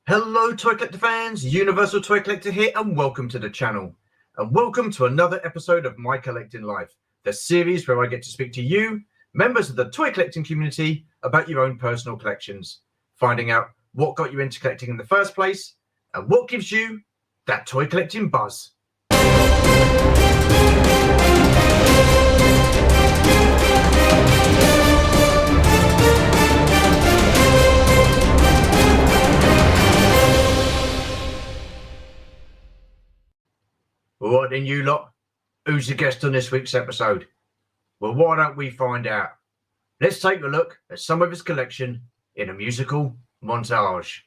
Hello Toy Collector fans, Universal Toy Collector here and welcome to the channel. And welcome to another episode of My Collecting Life, the series where I get to speak to you, members of the toy collecting community, about your own personal collections, finding out what got you into collecting in the first place and what gives you that toy collecting buzz. What then, you lot? Who's the guest on this week's episode? Well, why don't we find out? Let's take a look at some of his collection in a musical montage.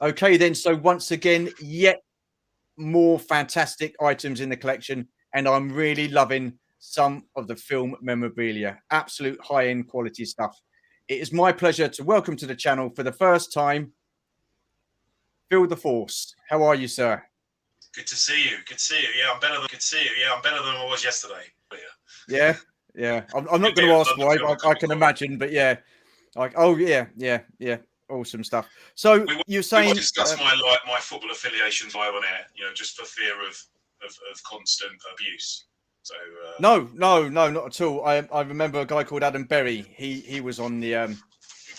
Okay, then. So once again, yet more fantastic items in the collection, and I'm really loving some of the film memorabilia. Absolute high-end quality stuff. It is my pleasure to welcome to the channel for the first time, Philtheforce. How are you, sir? Good to see you. Good to see you. Yeah, I'm better than I was yesterday. Yeah. I'm not going to ask why. I can imagine, but yeah. Like, oh yeah. Awesome stuff. So you're saying we won't discuss my football affiliations live on air, just for fear of constant abuse. So no, not at all. I remember a guy called Adam Berry. He was on the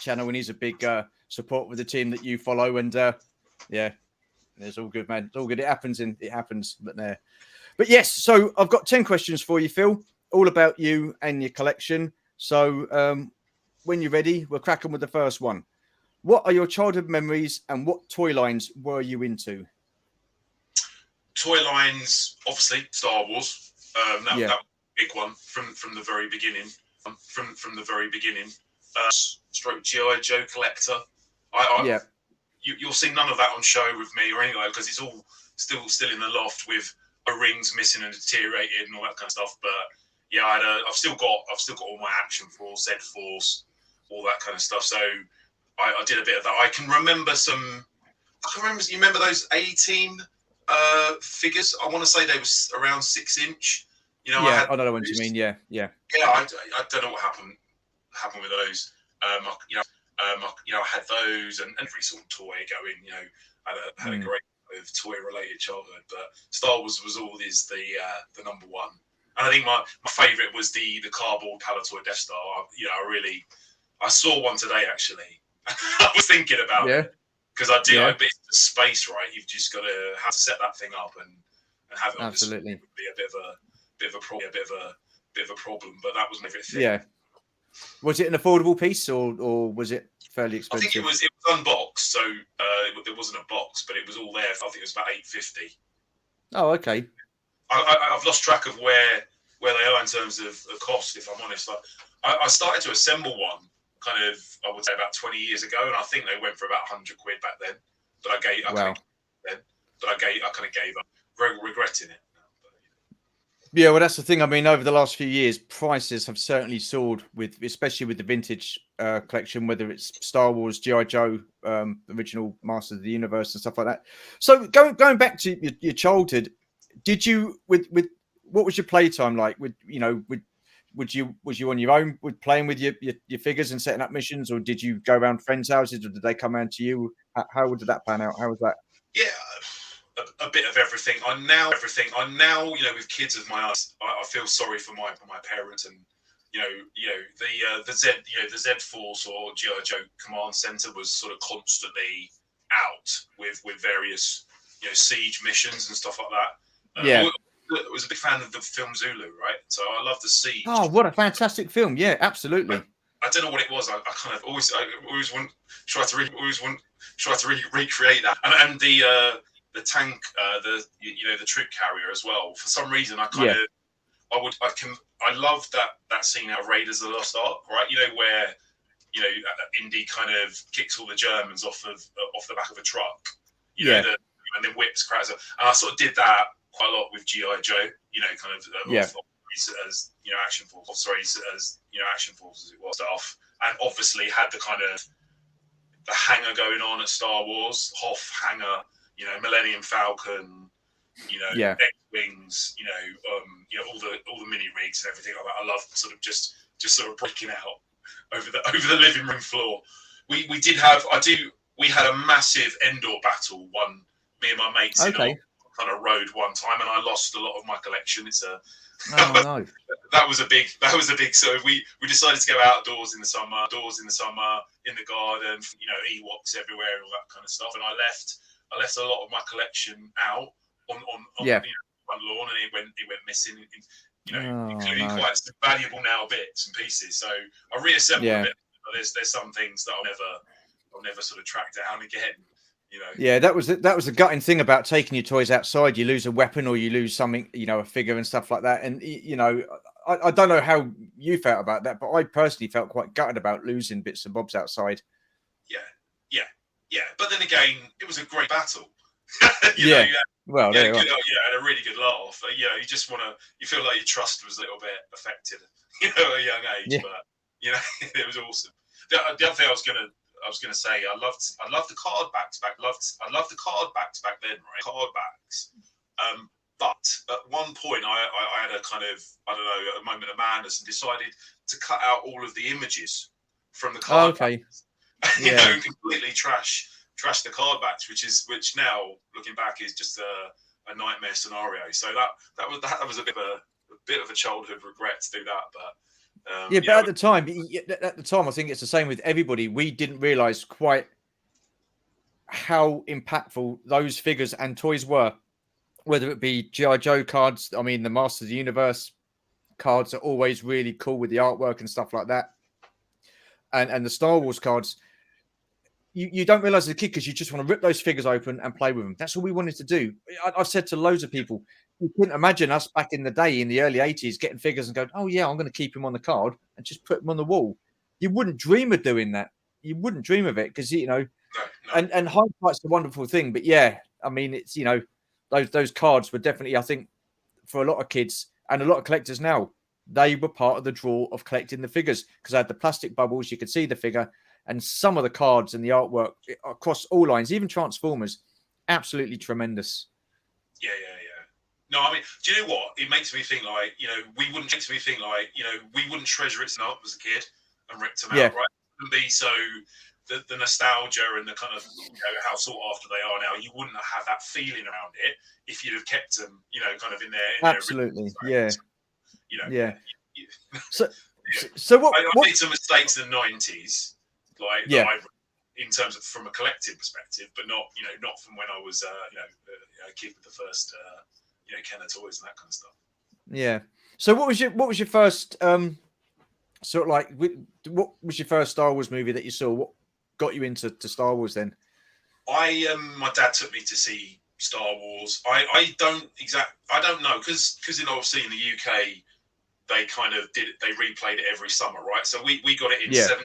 channel, and he's a big support with the team that you follow. And yeah, it's all good, man. It's all good. It happens, but yes. So I've got 10 questions for you, Phil, all about you and your collection. So when you're ready, we'll crack on with the first one. What are your childhood memories and what toy lines were you into? toy lines, obviously Star Wars. That was a big one from the very beginning. From the very beginning. Stroke GI Joe collector. You'll see none of that on show with me or anything, because it's all still in the loft with rings missing and deteriorated and all that kind of stuff. But yeah, I've still got all my Action Force, Z Force, all that kind of stuff. So I did a bit of that. I can remember you remember those A-Team figures? I want to say they was around 6-inch. You know, I don't know what you mean. Yeah. I don't know what happened with those. I had those and every sort of toy going. You know, I had a great toy-related childhood. But Star Wars was always the number one. And I think my favourite was the cardboard Palatoy Death Star. I saw one today actually. I was thinking about it because I do. But it's the space, right? You've just got to have to set that thing up and have it. Absolutely, be a bit of a problem. But that was my favourite thing. Yeah. Was it an affordable piece or was it fairly expensive? I think it was unboxed, so there wasn't a box, but it was all there. I think it was about $8.50. Oh, okay. I've lost track of where they are in terms of cost. If I'm honest, I started to assemble one kind of, I would say, about 20 years ago, and I think they went for about £100 back then. But I kind of gave up, regretting it. Yeah, well, that's the thing. I mean, over the last few years, prices have certainly soared, especially with the vintage collection, whether it's Star Wars, GI Joe, original Masters of the Universe, and stuff like that. So, going back to your childhood, did you what was your playtime like? Was you on your own with playing with your figures and setting up missions, or did you go around friends' houses, or did they come around to you? How did that pan out? How was that? Yeah. A bit of everything. I'm now, with kids of my own. I feel sorry for my parents, and the Z Force or GI Joe Command Center was sort of constantly out with various siege missions and stuff like that. I was a big fan of the film Zulu, right? So I love the siege. Oh, what a fantastic film! Yeah, absolutely. I don't know what it was. I kind of always want try to recreate that, and the tank, the troop carrier as well. For some reason, I love that scene out of Raiders of the Lost Ark, right? Where Indy kind of kicks all the Germans off the back of a truck, and then whips Krauser. And I sort of did that quite a lot with GI Joe, as Action Force, Action Force as it was stuff, and obviously had the kind of the hangar going on at Star Wars, Hoth hangar. Millennium Falcon, X-Wings, all the mini rigs and everything like that. I love sort of just sort of breaking out over the living room floor. We had a massive Endor battle. Me and my mates kind of rode one time, and I lost a lot of my collection. No. That was a big. So we decided to go outdoors in the summer, in the garden, Ewoks everywhere, and all that kind of stuff. And I left a lot of my collection out on one lawn, and it went missing. Including quite some valuable now bits and pieces. So I reassembled a bit. But there's some things that I'll never sort of track down again. Yeah, that was the gutting thing about taking your toys outside. You lose a weapon or you lose something, a figure and stuff like that. And I don't know how you felt about that, but I personally felt quite gutted about losing bits and bobs outside. Yeah, but then again, it was a great battle. And a really good laugh. You feel like your trust was a little bit affected, at a young age. But it was awesome. The other thing I was gonna say, I loved the card backs back. I loved the card backs back then, right? Card backs. But at one point, I had a kind of a moment of madness and decided to cut out all of the images from the card. Backs. Completely trash the card backs, which now looking back is just a nightmare scenario. So that was a bit of a childhood regret to do that, but but at the time, I think it's the same with everybody. We didn't realize quite how impactful those figures and toys were, whether it be GI Joe cards. I mean, the Masters of the Universe cards are always really cool with the artwork and stuff like that, and the Star Wars cards. you don't realize as a kid because you just want to rip those figures open and play with them. That's all we wanted to do. I've said to loads of people, you couldn't imagine us back in the day in the early 80s getting figures and going, oh, yeah, I'm going to keep them on the card and just put them on the wall. You wouldn't dream of doing that. You wouldn't dream of it because, No. and hindsight's a wonderful thing. But yeah, I mean, it's, those cards were definitely, I think, for a lot of kids and a lot of collectors now, they were part of the draw of collecting the figures because I had the plastic bubbles. You could see the figure and some of the cards and the artwork across all lines, even Transformers, absolutely tremendous. Yeah. No, I mean, do you know what? It makes me think like, we wouldn't treasure it enough as a kid and ripped them out, right? It wouldn't be so the nostalgia and the kind of how sought after they are now. You wouldn't have that feeling around it if you'd have kept them, kind of in their absolutely, their yeah. So what? I made some mistakes in the 90s, in terms of from a collective perspective, but not from when I was a kid with the first Kenner toys and that kind of stuff. Yeah. So what was your first sort of like what was your first Star Wars movie that you saw? What got you into Star Wars then? My dad took me to see Star Wars. I don't know because obviously in the UK they kind of they replayed it every summer, right? So we got it in 70,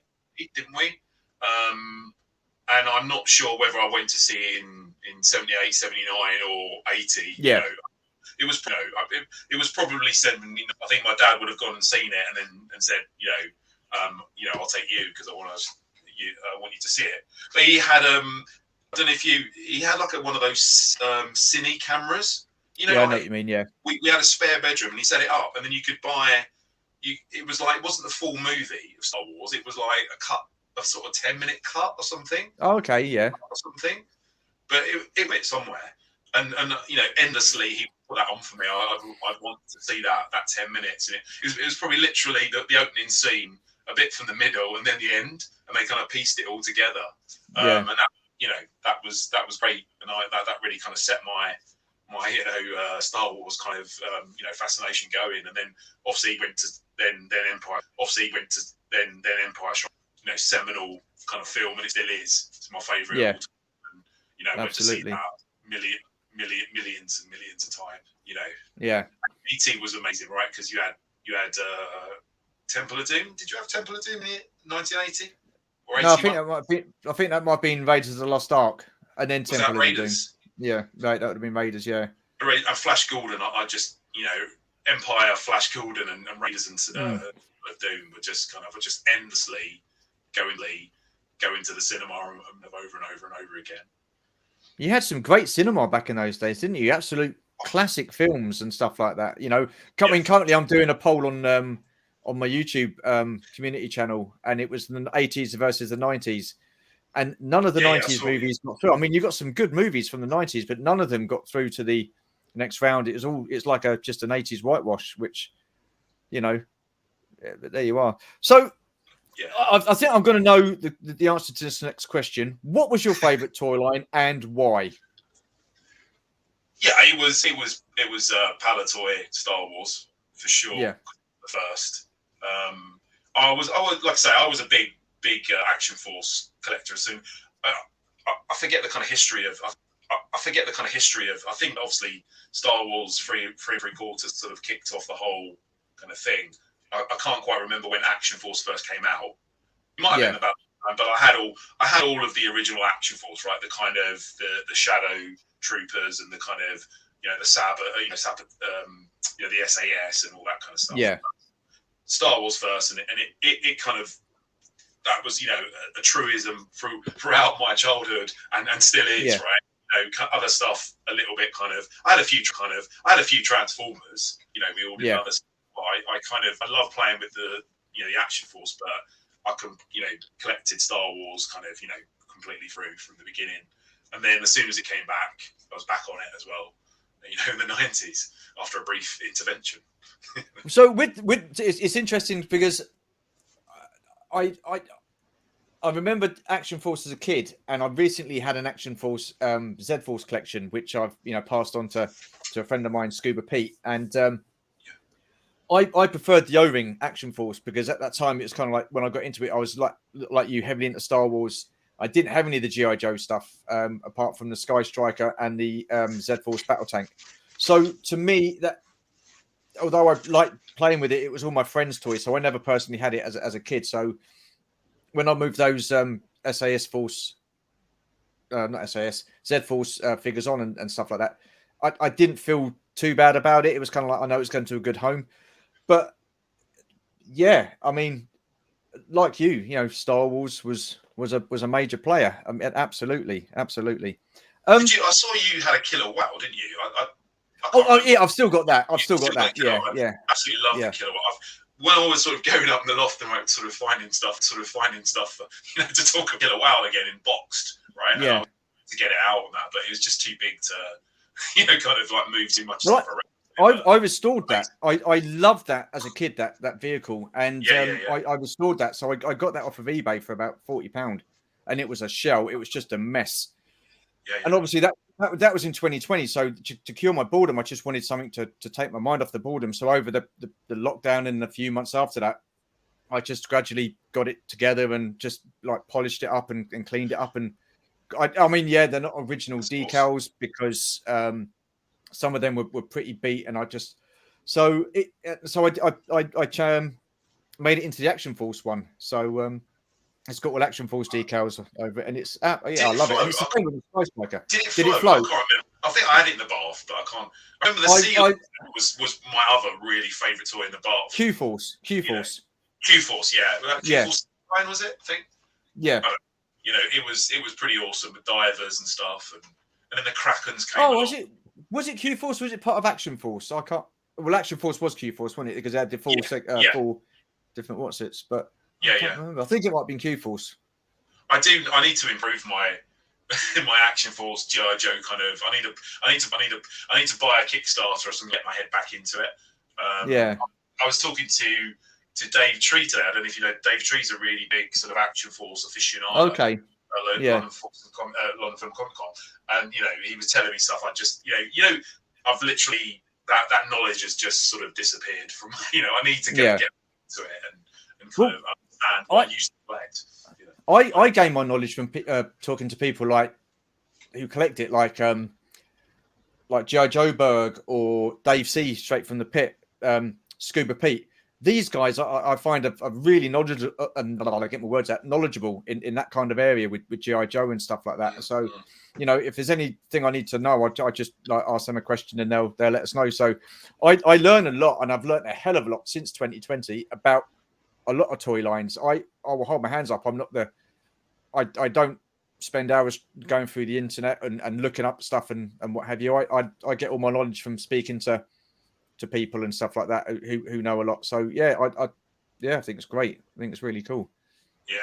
didn't we? And I'm not sure whether I went to see it in 78, 79 or 80. Yeah. It was it was probably 70. I think my dad would have gone and seen it and said, I'll take you because I want you to see it. But he had I don't know if he had like one of those cine cameras. I know what you mean. Yeah. We had a spare bedroom and he set it up, and then you could buy. It was like, it wasn't the full movie of Star Wars. It was like a sort of 10-minute cut or something. Oh, okay, yeah. Or something, but it went somewhere, and endlessly he put that on for me. I'd want to see that 10 minutes. And it was probably literally the opening scene, a bit from the middle, and then the end, and they kind of pieced it all together. And that was great, and that really kind of set my Star Wars kind of fascination going. And then obviously went to then Empire. Obviously went to then Empire. Seminal kind of film, and it still is. It's my favourite. Yeah. And, went to see that millions and millions of times. Yeah. E.T. was amazing, right? Because you had Temple of Doom. Did you have Temple of Doom in 1980? Or no, I think that might have been Raiders of the Lost Ark, and then Temple of Doom. Yeah, right. That would have been Raiders. Yeah. And Flash Gordon. I just Empire, Flash Gordon, and Raiders and of Doom were just endlessly going to the cinema over and over and over again. You had some great cinema back in those days, didn't you? Absolute classic films and stuff like that. Currently I'm doing a poll on my YouTube community channel, and it was the 80s versus the 90s, and none of the 90s movies got through. I mean, you got some good movies from the 90s, but none of them got through to the next round. It's like just an 80s whitewash, which but there you are. So I think I'm going to know the answer to this next question. What was your favourite toy line and why? Yeah, it was Palatoy Star Wars for sure. Yeah, the first. I was like I say, I was a big Action Force collector. So I forget the kind of history of. I think obviously Star Wars three quarters sort of kicked off the whole kind of thing. I can't quite remember when Action Force first came out. It might have been about, but I had all of the original Action Force, right? The kind of the Shadow Troopers and the kind of the Sabbath, the SAS and all that kind of stuff. Yeah. Star Wars first, and it kind of, that was a truism throughout my childhood and still is, right? Other stuff a little bit kind of. I had a few Transformers. We all did other stuff. I love playing with the Action Force, but I collected Star Wars kind of completely through from the beginning, and then as soon as it came back, I was back on it as well. In the 90s after a brief intervention. So it's interesting because I remember Action Force as a kid, and I recently had an Action Force Z Force collection, which I've passed on to a friend of mine, Scuba Pete, and I preferred the O-ring Action Force because at that time it was kind of like when I got into it, I was like you, heavily into Star Wars. I didn't have any of the GI Joe stuff apart from the Sky Striker and the Z-Force battle tank. So to me, that although I liked playing with it, it was all my friends' toys. So I never personally had it as a kid. So when I moved those SAS Force, not SAS, Z-Force figures on and stuff like that, I didn't feel too bad about it. It was kind of like, I know it's going to a good home. But yeah, I mean, like Star Wars was a major player. I mean, absolutely. I saw you had a killer wow, didn't you? Yeah, I've still got that. Yeah. Absolutely love the killer wow. When I was sort of going up in the loft and like sort of finding stuff for, to talk about killer wow again in boxed, right? Yeah. To get it out on that, but it was just too big to, kind of like move too much stuff around. I restored that. I loved that as a kid, that vehicle, and I restored that. So I got that off of eBay for about £40, and it was a shell. It was just a mess. And obviously that was in 2020. So to cure my boredom, I just wanted something to take my mind off the boredom. So over the lockdown and a few months after that, I just gradually got it together and just like polished it up and cleaned it up. And I mean, they're not original decals because some of them were pretty beat, and I made it into the Action Force one. So it's got all Action Force decals over it, and it's I love it. And it's the same with the Sky Striker. Did it float? I can't remember. I think I had it in the bath, but I can't. I remember the seal was my other really favourite toy in the bath. Q-Force, yeah. Q-Force 9 was it? I think. Yeah. It was pretty awesome with divers and stuff, and then the Krakens came. Oh, was it Q-Force? Was it part of Action Force? I can't. Well, Action Force was Q-Force, wasn't it? Because they had the full different what's-its, but I can't remember. I think it might have been Q-Force. I need to improve my Action Force GI Joe kind of. I need to buy a Kickstarter or something, get my head back into it. I was talking to Dave Tree today. I don't know if you know Dave Tree's a really big sort of Action Force aficionado. Okay. London Film Comic Con, and he was telling me stuff. I just I've literally that knowledge has just sort of disappeared from. I need to get into it and kind of understand what I used to collect. I gain my knowledge from talking to people who collect it, like G.I. Joe Berg or Dave C. straight from the pit, Scuba Pete. These guys I find are really knowledgeable, knowledgeable in that kind of area with G.I. Joe and stuff like that. So, if there's anything I need to know, I just ask them a question and they'll let us know. So I learn a lot, and I've learned a hell of a lot since 2020 about a lot of toy lines. I will hold my hands up. I'm not I don't spend hours going through the internet and looking up stuff and what have you. I get all my knowledge from speaking to people and stuff like that who know a lot. So I think it's great. I think it's really cool. Yeah,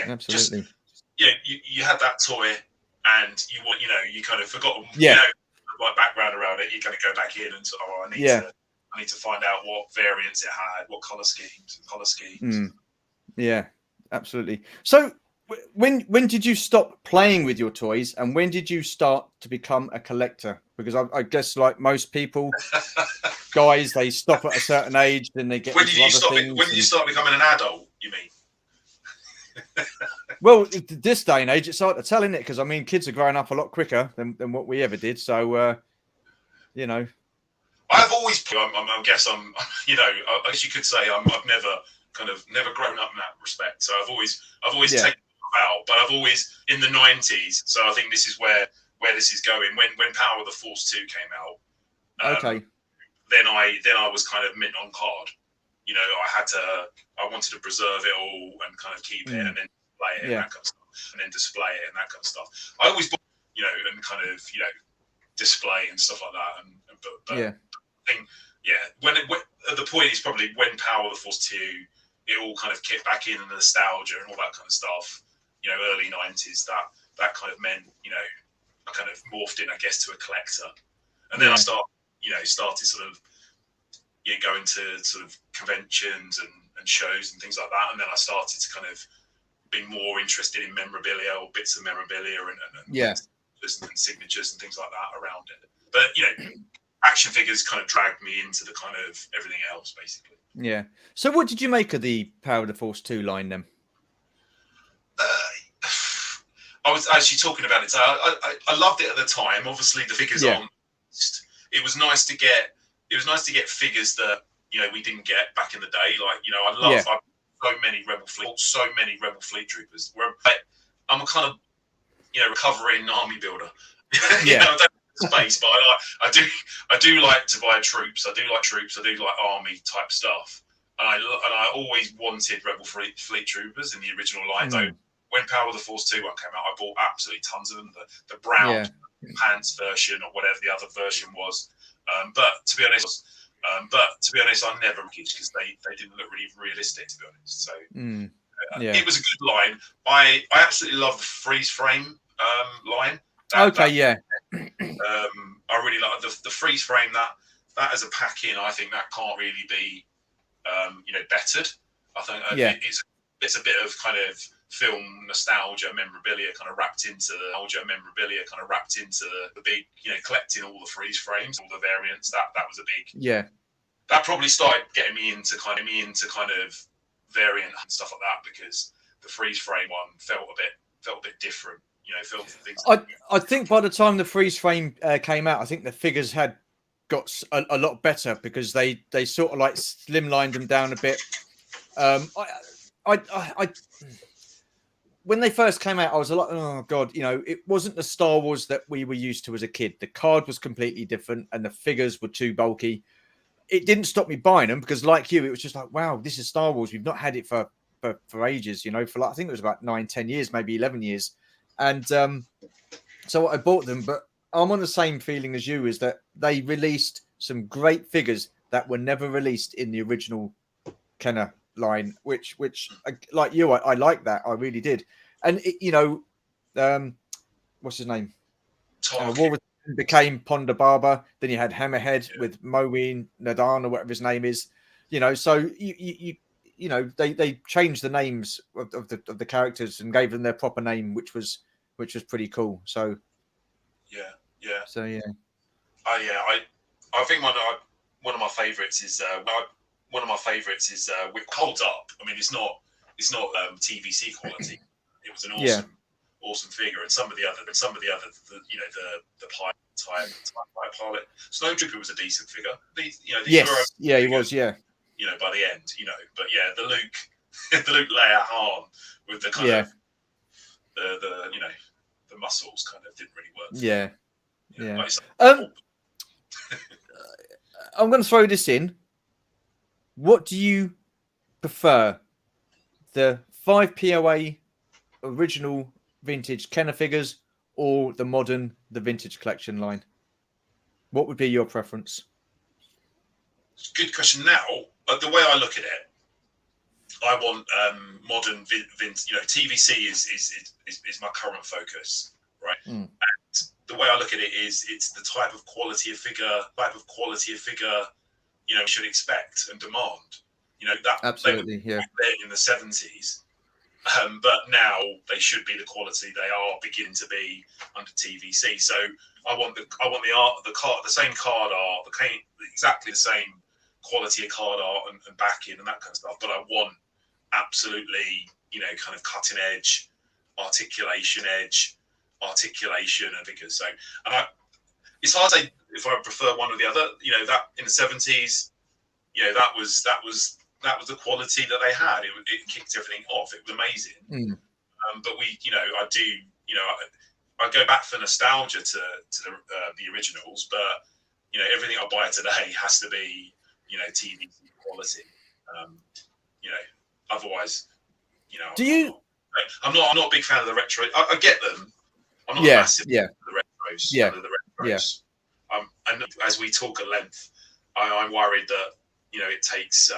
absolutely. You had that toy, and you kind of forgot the right background around it. You kind of go back in and I need to find out what variants it had, what color schemes. Yeah, absolutely. So when did you stop playing with your toys, and when did you start to become a collector? Because I guess, like most people, guys, they stop at a certain age, then they get into other things. When did you start becoming an adult, you mean? Well, this day and age, it's hard to tell, isn't it? Because, I mean, kids are growing up a lot quicker than what we ever did. So, I've always, I guess as you could say, I've never grown up in that respect. So I've always taken it out, but I've always in the 90s. So I think this is where this is going. When Power of the Force 2 came out, then I was kind of mint on card. I wanted to preserve it all and kind of keep it and then play it and that kind of stuff, and then display it and that kind of stuff. I always bought, and kind of display and stuff like that. But I think when the point is probably when Power of the Force 2, it all kind of kicked back in, and the nostalgia and all that kind of stuff. Early 90s. That kind of meant I kind of morphed in, I guess, to a collector, and then I started sort of going to sort of conventions and shows and things like that, and then I started to kind of be more interested in memorabilia or bits of memorabilia and signatures and things like that around it. But action figures kind of dragged me into the kind of everything else, basically. Yeah. So what did you make of the Power of the Force 2 line then? I was actually talking about it. So I loved it at the time. Obviously, the figures aren't. It was nice to get. It was nice to get figures that we didn't get back in the day. Like I so many Rebel Fleet Troopers. Where I'm a kind of recovering army builder. I don't have space, but I do like to buy troops. I do like troops. I do like army type stuff. And I always wanted Rebel Fleet Troopers in the original line. Though when Power of the Force 2 one came out, I bought absolutely tons of them. The brown pants version or whatever the other version was. But to be honest, I never because they didn't look really realistic. To be honest, so it was a good line. I absolutely love the freeze frame line. I really like the freeze frame. That as a pack in, I think that can't really be bettered. I think it's a bit of kind of film nostalgia memorabilia kind of wrapped into the big collecting all the freeze frames, all the variants. That was a big that probably started getting me into kind of variant and stuff like that, because the freeze frame one felt a bit different. I think by the time the freeze frame came out, I think the figures had got a lot better, because they sort of like slimlined them down a bit. When they first came out, I was like, oh god, it wasn't the Star Wars that we were used to as a kid. The card was completely different, and the figures were too bulky. It didn't stop me buying them, because, like you, it was just like, wow, this is Star Wars. We've not had it for ages, for like, I think it was about 9-10 years, maybe 11 years. And so I bought them, but I'm on the same feeling as you, is that they released some great figures that were never released in the original Kenner line, which like you, I like that. I really did. And what's his name? War became Ponda Barber. Then you had Hammerhead with Moeen Nadan, or whatever his name is. So they changed the names of the characters and gave them their proper name, which was pretty cool. So I think one of my favorites is which holds up. I mean, it's not TVC quality. It was an awesome figure, and some of the other the pilot Snowtrooper was a decent figure. He was. By the end, but the Luke Leia Han with the kind of the muscles kind of didn't really work. I'm going to throw this in. What do you prefer, the 5 POA original vintage Kenner figures, or the vintage collection line? What would be your preference? It's a good question. Now, the way I look at it, I want modern vintage. TVC is my current focus, right? And the way I look at it is, it's the type of quality of figure you should expect and demand. That absolutely, they were in the 70s, but now they should be the quality they are beginning to be under TVC. So I want the card, the same card art, exactly the same quality of card art and backing and that kind of stuff. But I want absolutely, kind of cutting edge articulation and figures. So, and it's hard to say if I prefer one or the other. That in the 70s, that was the quality that they had. It kicked everything off. It was amazing. But I go back for nostalgia to the originals. But everything I buy today has to be TV quality. Otherwise, do you? I'm not a big fan of the retro. I get them. I'm not massive fan of the retros. And as we talk at length, I'm worried that it takes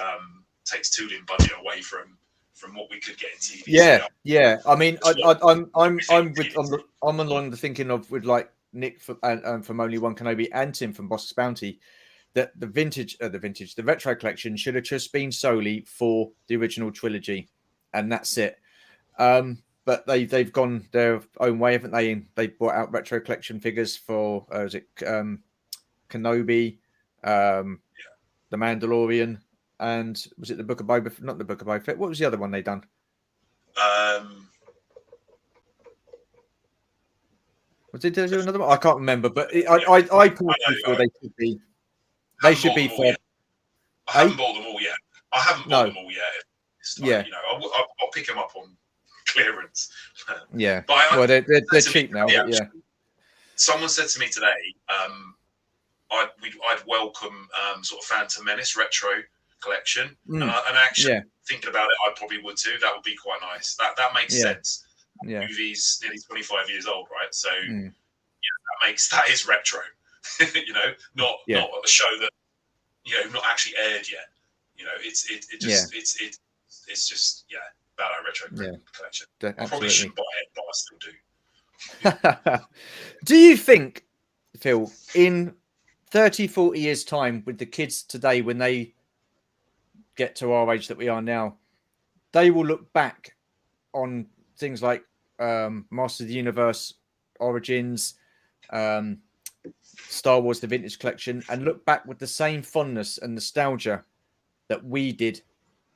tooling budget away from what we could get in TV. I mean, I'm along the thinking of, with like Nick from Only One Kenobi and Tim from Boss's Bounty, that the retro collection should have just been solely for the original trilogy, and that's it. But they've gone their own way, haven't they? They brought out retro collection figures for Kenobi, the Mandalorian, and was it the Book of Boba Fett? Not the Book of Boba Fett. What was the other one they done? Did they do another one? I can't remember, but I personally feel they should be. They should be for. I haven't bought them all yet. I haven't bought them all yet. It's like, Yeah. you know, I'll pick them up on clearance. Yeah. But well, they're cheap now. But yeah. Someone said to me today, I'd welcome sort of Phantom Menace retro collection, and actually thinking about it, I probably would too. That would be quite nice. That makes sense. Yeah. The movie's nearly 25 years old, right? So that is retro. You know, not a show that not actually aired yet. You know, it's just about our retro collection. I probably shouldn't buy it, but I still do. Do you think, Phil, in 30, 40 years' time, with the kids today, when they get to our age that we are now, they will look back on things like Master of the Universe, Origins, Star Wars: The Vintage Collection, and look back with the same fondness and nostalgia that we did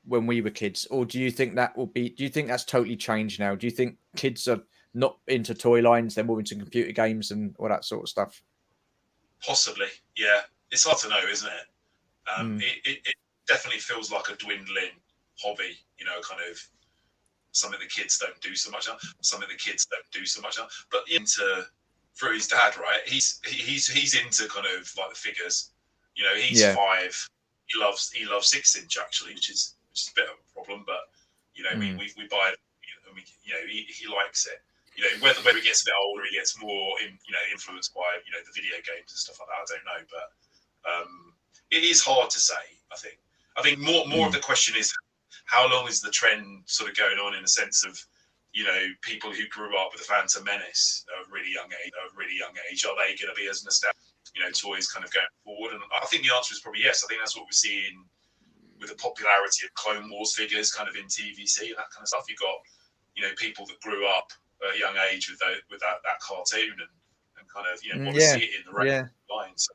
when we were kids? Or do you think do you think that's totally changed now? Do you think kids are not into toy lines, they're more into computer games and all that sort of stuff? Possibly, yeah. It's hard to know, isn't it? It definitely feels like a dwindling hobby, kind of something the kids don't do so much of. But through his dad, right? He's into kind of like the figures. He's 5. He loves 6-inch actually, which is a bit of a problem. But we buy it. He likes it. Whether he gets a bit older, he gets more influenced by the video games and stuff like that. I don't know, but it is hard to say. I think more of the question is, how long is the trend sort of going on, in a sense of people who grew up with the Phantom Menace at a really young age, are they going to be as nostalgic toys kind of going forward? And I think the answer is probably yes. I think that's what we're seeing with the popularity of Clone Wars figures kind of in TVC and that kind of stuff. You've got people that grew up at a young age with that cartoon and kind of want to see it in the regular lines.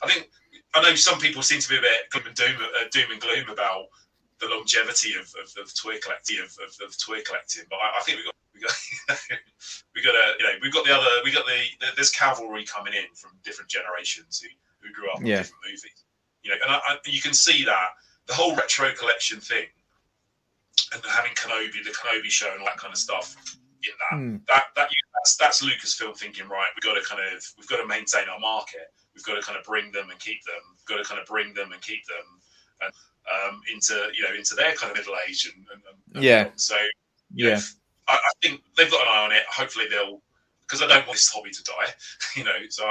I know some people seem to be a bit doom and gloom about the longevity of toy collecting, but I think there's cavalry coming in from different generations who grew up with different movies, and you can see that the whole retro collection thing and having the Kenobi show and all that kind of stuff in that's Lucasfilm thinking, right, we've got to maintain our market, we've got to kind of bring them and keep them, and into their kind of middle age and beyond. So I think they've got an eye on it. Hopefully they'll, because I don't want this hobby to die. So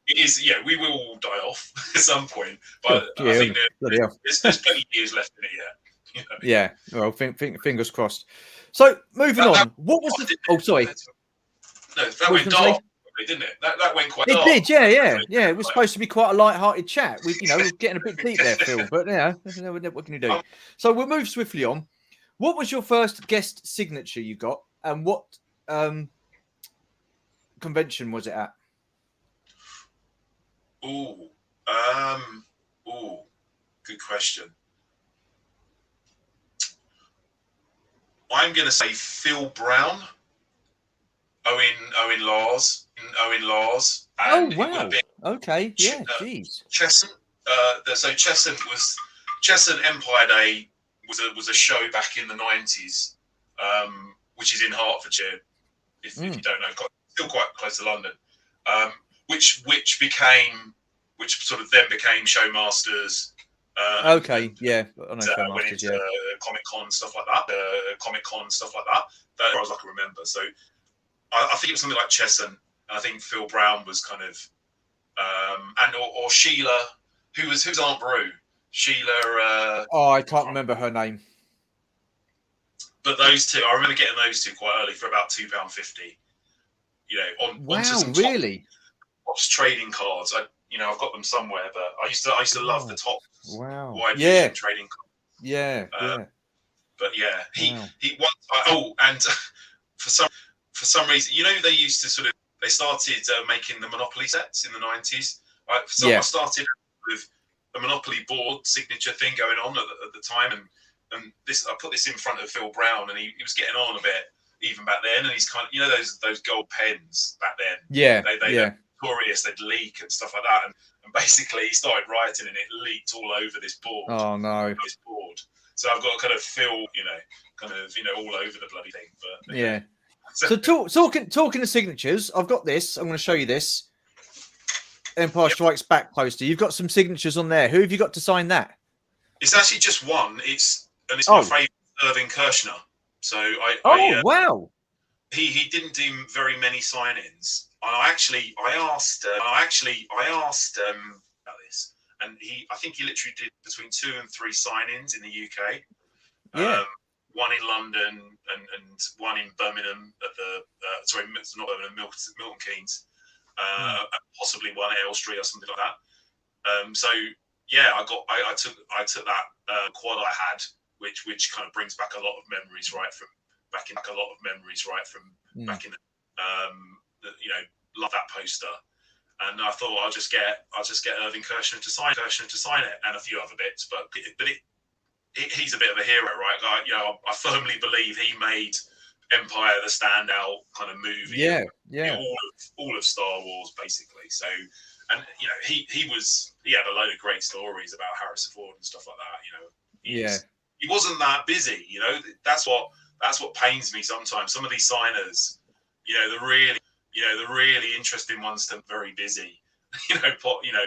it is. We will all die off at some point, but I think there's plenty of years left in it yet. Yeah. Well, fingers crossed. So moving on. What was the? Oh, sorry. No, that went dark. Didn't it? That went quite dark. It did, yeah. It was supposed to be quite a light-hearted chat. We're getting a bit deep there, Phil. But what can you do? So we'll move swiftly on. What was your first guest signature you got, and what convention was it at? Good question. I'm going to say Phil Brown, Owen Lars. And oh wow! Okay, yeah, jeez. Chesson. So Chesson Empire Day was a show back in the 90s, which is in Hertfordshire. If you don't know, still quite close to London. Which sort of then became Showmasters. Okay, yeah, I know Showmasters. Went into Comic Con and stuff like that. That as far as I can remember. So I think it was something like Chesson. I think Phil Brown was kind of, or Sheila, who's Aunt Brew. Sheila. I can't remember her name. But those two, I remember getting those two quite early for about £2.50. Onto some really? Topps trading cards. I've got them somewhere, but I used to love the top wide trading cards. Yeah. But yeah, he and for some reason, they used to they started making the Monopoly sets in the 90s. I started with a Monopoly board signature thing going on at the time, and this I put this in front of Phil Brown, and he was getting on a bit, even back then, and he's kind of, you know, those gold pens back then. Yeah, They yeah. notorious, they'd leak and stuff like that, and basically he started writing and it leaked all over this board. Oh no. This board. So I've got to kind of fill, you know, all over the bloody thing. But yeah. So talking of signatures, I've got this. I'm going to show you this. Empire Strikes Back poster. You've got some signatures on there. Who have you got to sign that? It's actually just one. It's my favourite, Irving Kershner. So wow. He didn't do very many signings. I asked about this, and I think he literally did between 2 and 3 sign-ins in the UK. Yeah. One in London and one in Birmingham at the not Birmingham, Milton Keynes, possibly one at Elstree or something like that. So yeah, I took that quad I had, which kind of brings back a lot of memories right from back in you know, love that poster. And I thought I'll just get Irving Kershner to sign it, and a few other bits. But he's a bit of a hero, right? You know, I firmly believe he made Empire the standout kind of movie. Yeah. All of Star Wars, basically. So, and you know, he had a load of great stories about Harrison Ford and stuff like that. You know, he wasn't that busy. You know, that's what pains me sometimes. Some of these signers, you know, the really interesting ones, are very busy. But you know,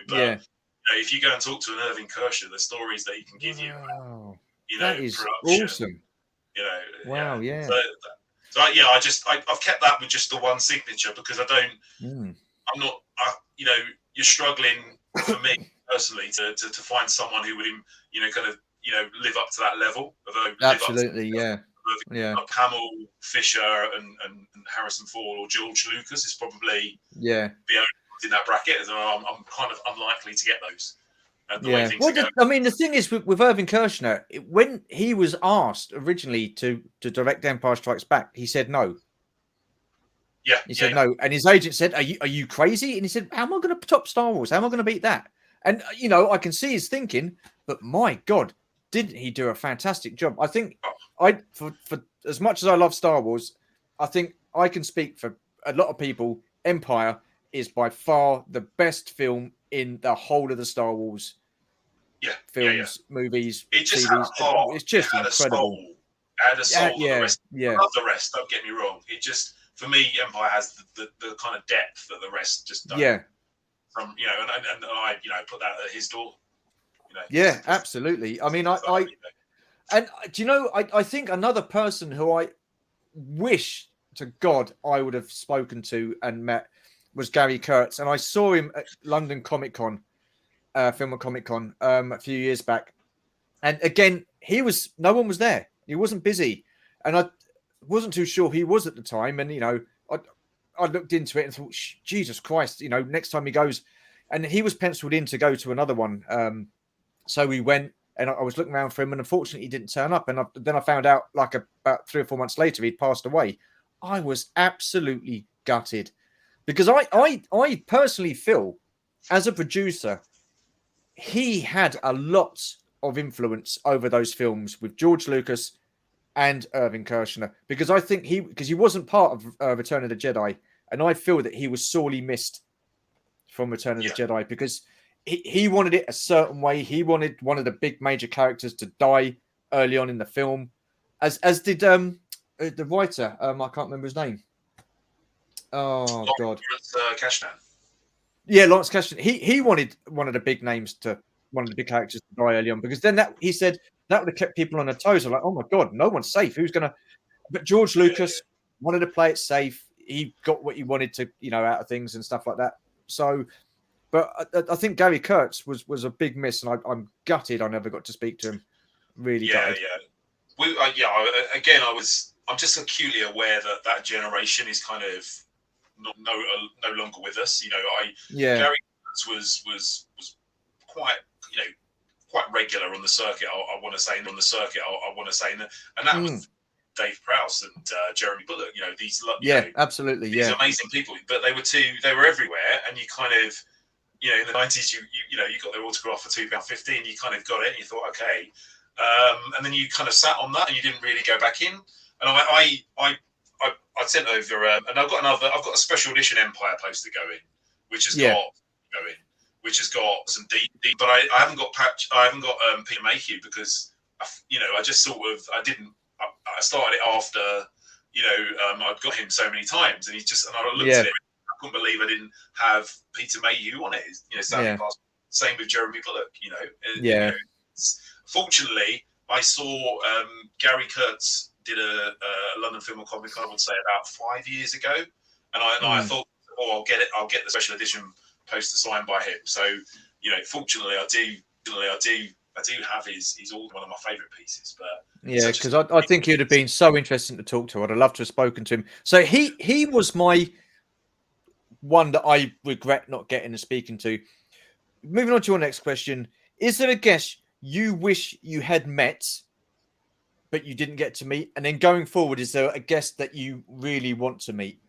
if you go and talk to an Irving Kershner, the stories that he can give you, you know, that is production, awesome. You know, wow, yeah. So yeah, I've kept that with just the one signature because I'm not, you know, you're struggling for me personally to find someone who would, you know, kind of, you know, live up to that level. Absolutely, Like Hamill, Fisher, and Harrison Ford or George Lucas is probably the only ones in that bracket. So I'm kind of unlikely to get those. I mean, the thing is with Irving Kershner, when he was asked originally to direct Empire Strikes Back, he said no. He said no, and his agent said, "Are you crazy?" And he said, "How am I going to top Star Wars? How am I going to beat that?" And you know, I can see his thinking, but my God, didn't he do a fantastic job? I think for as much as I love Star Wars, I think I can speak for a lot of people. Empire is by far the best film in the whole of the Star Wars films, movies, it just TVs. Had a heart. It's just incredible. It had a soul. Yeah. I love the rest. Don't get me wrong. It just, for me, Empire has the kind of depth that the rest just don't. Yeah. From, you know, and I, you know, put that at his door. You know. Yeah, absolutely. I mean, and do you know, I think another person who I wish to God I would have spoken to and met was Gary Kurtz, and I saw him at London Comic Con, Film and Comic Con, a few years back. And again, no one was there. He wasn't busy, and I wasn't too sure he was at the time. And you know, I looked into it and thought, Jesus Christ, you know, next time he goes, and he was penciled in to go to another one. So we went, and I was looking around for him, and unfortunately, he didn't turn up. And then I found out, like about 3 or 4 months later, he'd passed away. I was absolutely gutted because I personally feel, as a producer, he had a lot of influence over those films with George Lucas and Irving Kershner, because I think he wasn't part of Return of the Jedi, and I feel that he was sorely missed from Return of the Jedi because he wanted it a certain way. He wanted one of the big major characters to die early on in the film, as did the writer. I can't remember his name. Oh God, Kasdan. Yeah, Lawrence Kasdan. He wanted one of the big characters to die early on, because then he said that would have kept people on their toes. I'm like, oh my God, no one's safe. Who's gonna? But George Lucas wanted to play it safe. He got what he wanted to, you know, out of things and stuff like that. So, but I think Gary Kurtz was a big miss, and I'm gutted I never got to speak to him. Really gutted. I'm just acutely aware that generation is kind of no longer with us. You know, Gary Kurtz was quite, you know, quite regular on the circuit. I want to say, and that was Dave Prowse and Jeremy Bullock. You know, these absolutely, these amazing people. But they were everywhere, and you kind of, you know, in the 90s, you know, you got their autograph for £2.50, you kind of got it, and you thought, okay, and then you kind of sat on that, and you didn't really go back in. And I I sent over, and I've got a special edition Empire poster going, which has got some deep, but I haven't got Peter Mayhew because I just sort of I started it after I'd got him so many times, and I looked at it, I couldn't believe I didn't have Peter Mayhew on it. Sadly, same with Jeremy Bullock. Fortunately, I saw Gary Kurtz did a London Film and Comic Con, I would say about 5 years ago, and I thought, I'll get the special edition poster signed by him. So fortunately, I do have his all one of my favourite pieces. But because I think he'd have been so interesting to talk to. I'd have loved to have spoken to him. So he was my one that I regret not getting and speaking to. Moving on to your next question: is there a guest you wish you had met, but you didn't get to meet? And then going forward, is there a guest that you really want to meet?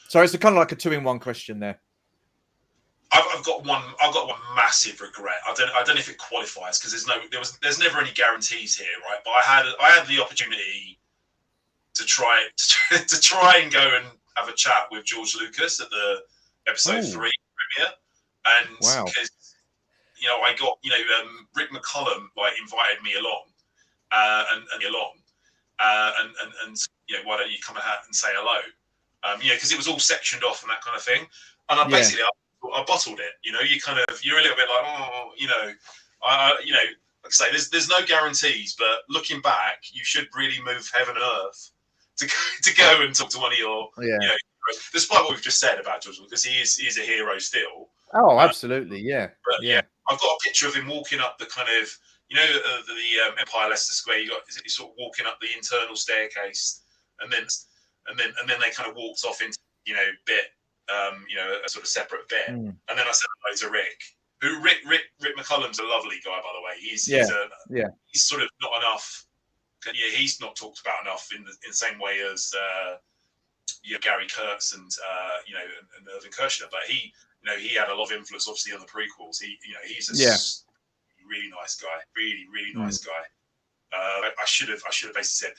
So it's kind of like a 2-in-1 question there. I've got one massive regret. I don't know if it qualifies because there's never any guarantees here, right? But I had the opportunity to try and go and have a chat with George Lucas at the episode 3 premiere, and because I got Rick McCollum invited me along, and why don't you come and say hello? Because it was all sectioned off and that kind of thing, and I basically I bottled it. You're a little bit like, like I say, there's no guarantees, but looking back, you should really move heaven and earth to go and talk to one of your despite what we've just said about George Lucas, he is a hero still. Oh, absolutely, But I've got a picture of him walking up the kind of the Empire Leicester Square. You sort of walking up the internal staircase, and then they kind of walked off into a sort of separate bit. And then I said hello to Rick. Rick McCollum's a lovely guy, by the way. He's sort of not enough. He's not talked about enough in the same way as Gary Kurtz and and Irvin Kershner. But he had a lot of influence, obviously, on the prequels. He's a really nice guy, really nice guy. I should have basically said,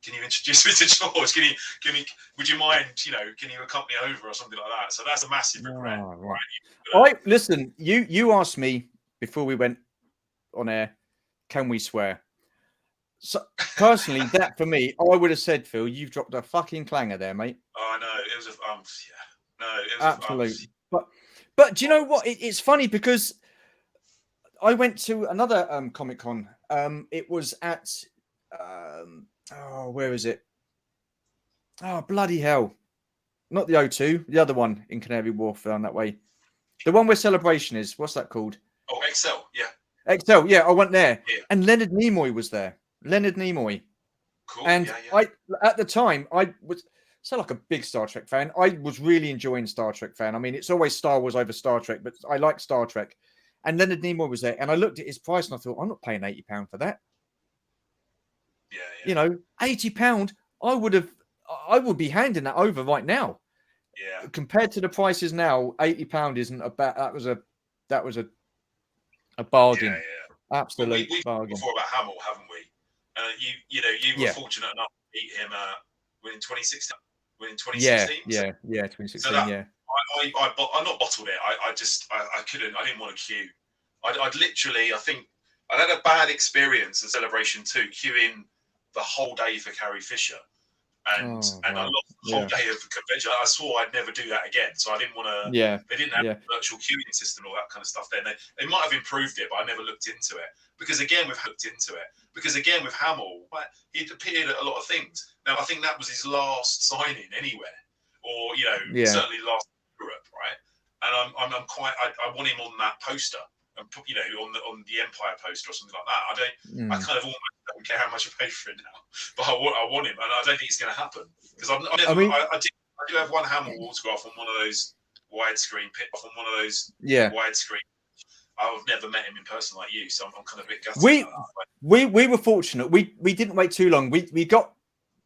can you introduce me to George? Would you mind, can you accompany over or something like that? So that's a massive regret. Right. Listen, you asked me before we went on air, can we swear? So personally, that for me, I would have said, Phil, you've dropped a fucking clanger there, mate. Oh no, it was absolutely. But do you know what? It's funny because I went to another Comic Con. It was at where is it? Oh, bloody hell. Not the O2, the other one in Canary Wharf down that way. The one where Celebration is. What's that called? Oh, Excel, yeah. Excel, yeah, I went there. Yeah. And Leonard Nimoy was there. Leonard Nimoy. Cool. And I at the time, I was like a big Star Trek fan. I was really enjoying Star Trek fan. I mean, it's always Star Wars over Star Trek, but I like Star Trek. And Leonard Nimoy was there. And I looked at his price and I thought, I'm not paying £80 for that. Yeah. £80, I would be handing that over right now. Yeah. Compared to the prices now, £80 isn't a bad. That was a bargain. Yeah. Absolute we bargain. Before about Hamill, haven't we? You were fortunate enough to meet him in 2016. In 2016. Yeah, 2016. So I not bottled it. I couldn't. I didn't want to queue. I'd literally. I think I'd had a bad experience at Celebration 2, queuing the whole day for Carrie Fisher, and I lost the whole day of the convention. I swore I'd never do that again, so I didn't want to. Yeah, they didn't have a virtual queuing system or that kind of stuff. Then they might have improved it, but I never looked into it because again with Hamill, he'd appeared at a lot of things. Now I think that was his last signing anywhere, or certainly last in Europe, right? And I'm quite. I want him on that poster. And on the Empire poster or something like that. I kind of almost don't care how much I pay for it now, but I want him, and I don't think it's going to happen because I do have one Hamill autograph on one of those widescreen widescreen. I've never met him in person like you, so I'm kind of a bit gutted. We were fortunate. We didn't wait too long. We got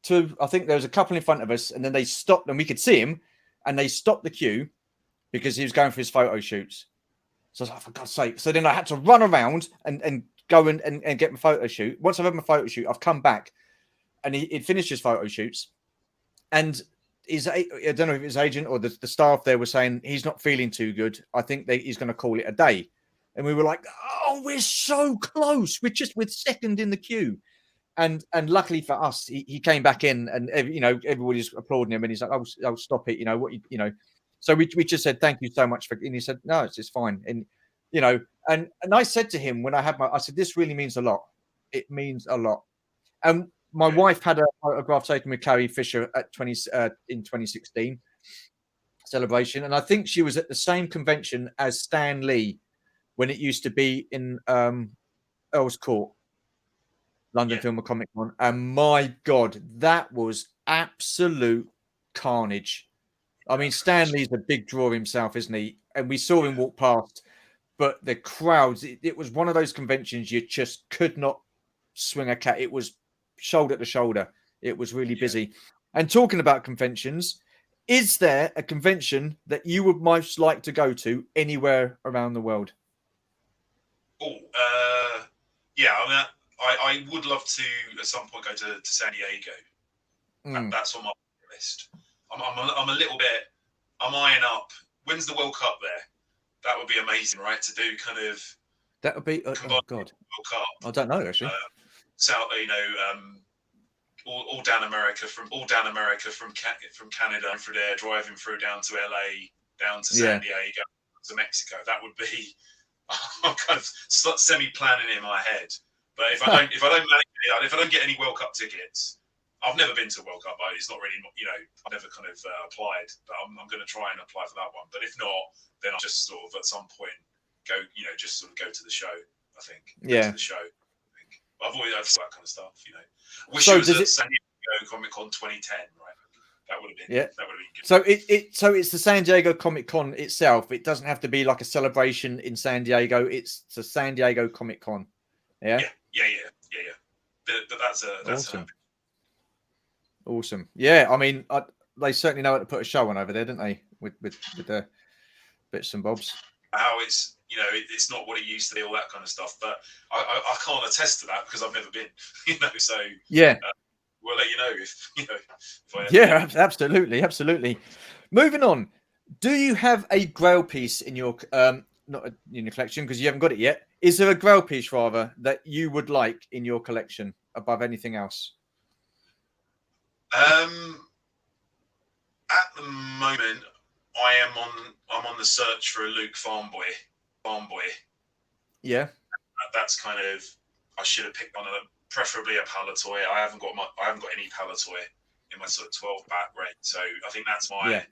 to, I think there was a couple in front of us, and then they stopped, and we could see him, and they stopped the queue because he was going for his photo shoots. So I was like, for God's sake. So then I had to run around and go and get my photo shoot. Once I've had my photo shoot, I've come back and he'd finished his photo shoots, and I don't know if his agent or the staff there were saying he's not feeling too good. I think he's going to call it a day. And we were like, oh, we're so close. We're second in the queue. And luckily for us, he came back in, and everybody's applauding him, and he's like, "Oh, stop it!" So we just said thank you so much for, and he said, "No, it's fine." And and I said to him when I said, "This really means a lot. It means a lot." And my wife had a photograph taken with Carrie Fisher at in 2016 celebration, and I think she was at the same convention as Stan Lee when it used to be in Earl's Court. London Film and Comic Con, and my God, that was absolute carnage. I mean, Stan Lee's a big draw himself, isn't he? And we saw him walk past, but the crowds, it was one of those conventions you just could not swing a cat. It was shoulder to shoulder. It was really busy. And talking about conventions, is there a convention that you would most like to go to anywhere around the world? Yeah, I mean, I would love to at some point go to San Diego. That's on my list. I'm a little bit. I'm eyeing up. When's the World Cup there? That would be amazing, right? To do kind of. That would be. Oh God. World Cup. I don't know actually. All down America from Canada and through there, driving through down to LA, down to San Diego, to Mexico. That would be. I'm kind of semi-planning in my head. But if I don't get any World Cup tickets, I've never been to a World Cup. It's not really, I've never kind of applied. But I'm going to try and apply for that one. But if not, then I'll just sort of at some point go, just sort of go to the show. I think. Go to the show. I think. I've always had that kind of stuff. Wish it was at San Diego Comic Con 2010, right? That would have been. Yeah. That would have been good. So it's the San Diego Comic Con itself. It doesn't have to be like a celebration in San Diego. It's the San Diego Comic Con. Yeah. But that's awesome. Awesome. Yeah, I mean, they certainly know how to put a show on over there, don't they? With the bits and bobs. How it's it's not what it used to be, all that kind of stuff. But I can't attest to that because I've never been. So yeah. We'll let you know if Absolutely. Moving on, do you have a Grail piece in your not in your collection because you haven't got it yet? Is there a Grail piece rather that you would like in your collection above anything else? At the moment, I'm on the search for a Luke Farmboy. Yeah, that's kind of. I should have picked one of them. Preferably a Palatoy. I haven't got any Palatoy in my sort of 12-pack range, so I think that's my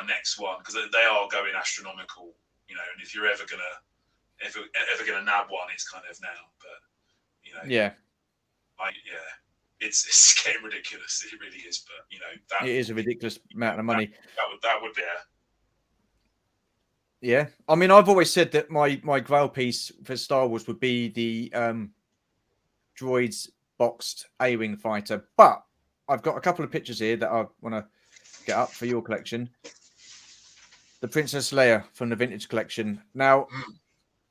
next one because they are going astronomical, And if you're ever gonna nab one, it's kind of now. But it's getting ridiculous. It really is. But it is a ridiculous amount of money. That would be Yeah, I mean, I've always said that my Grail piece for Star Wars would be the Droids boxed A-Wing fighter, but I've got a couple of pictures here that I want to get up for your collection. The Princess Leia from the vintage collection. Now,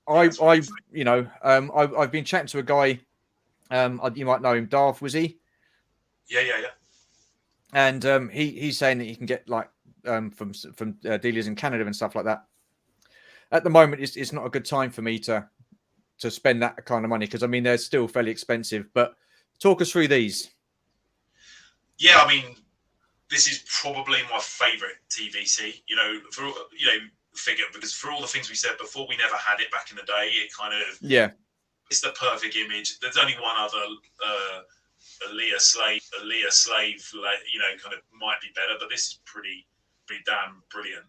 I've been chatting to a guy. You might know him, Darth, was he? Yeah. And he's saying that he can get like from dealers in Canada and stuff like that. At the moment, it's not a good time for me to spend that kind of money because I mean they're still fairly expensive. But talk us through these. Yeah, I mean, this is probably my favourite TVC. Figure because for all the things we said before, we never had it back in the day. It kind of it's the perfect image. There's only one other a Leia slave, kind of might be better, but this is pretty damn brilliant.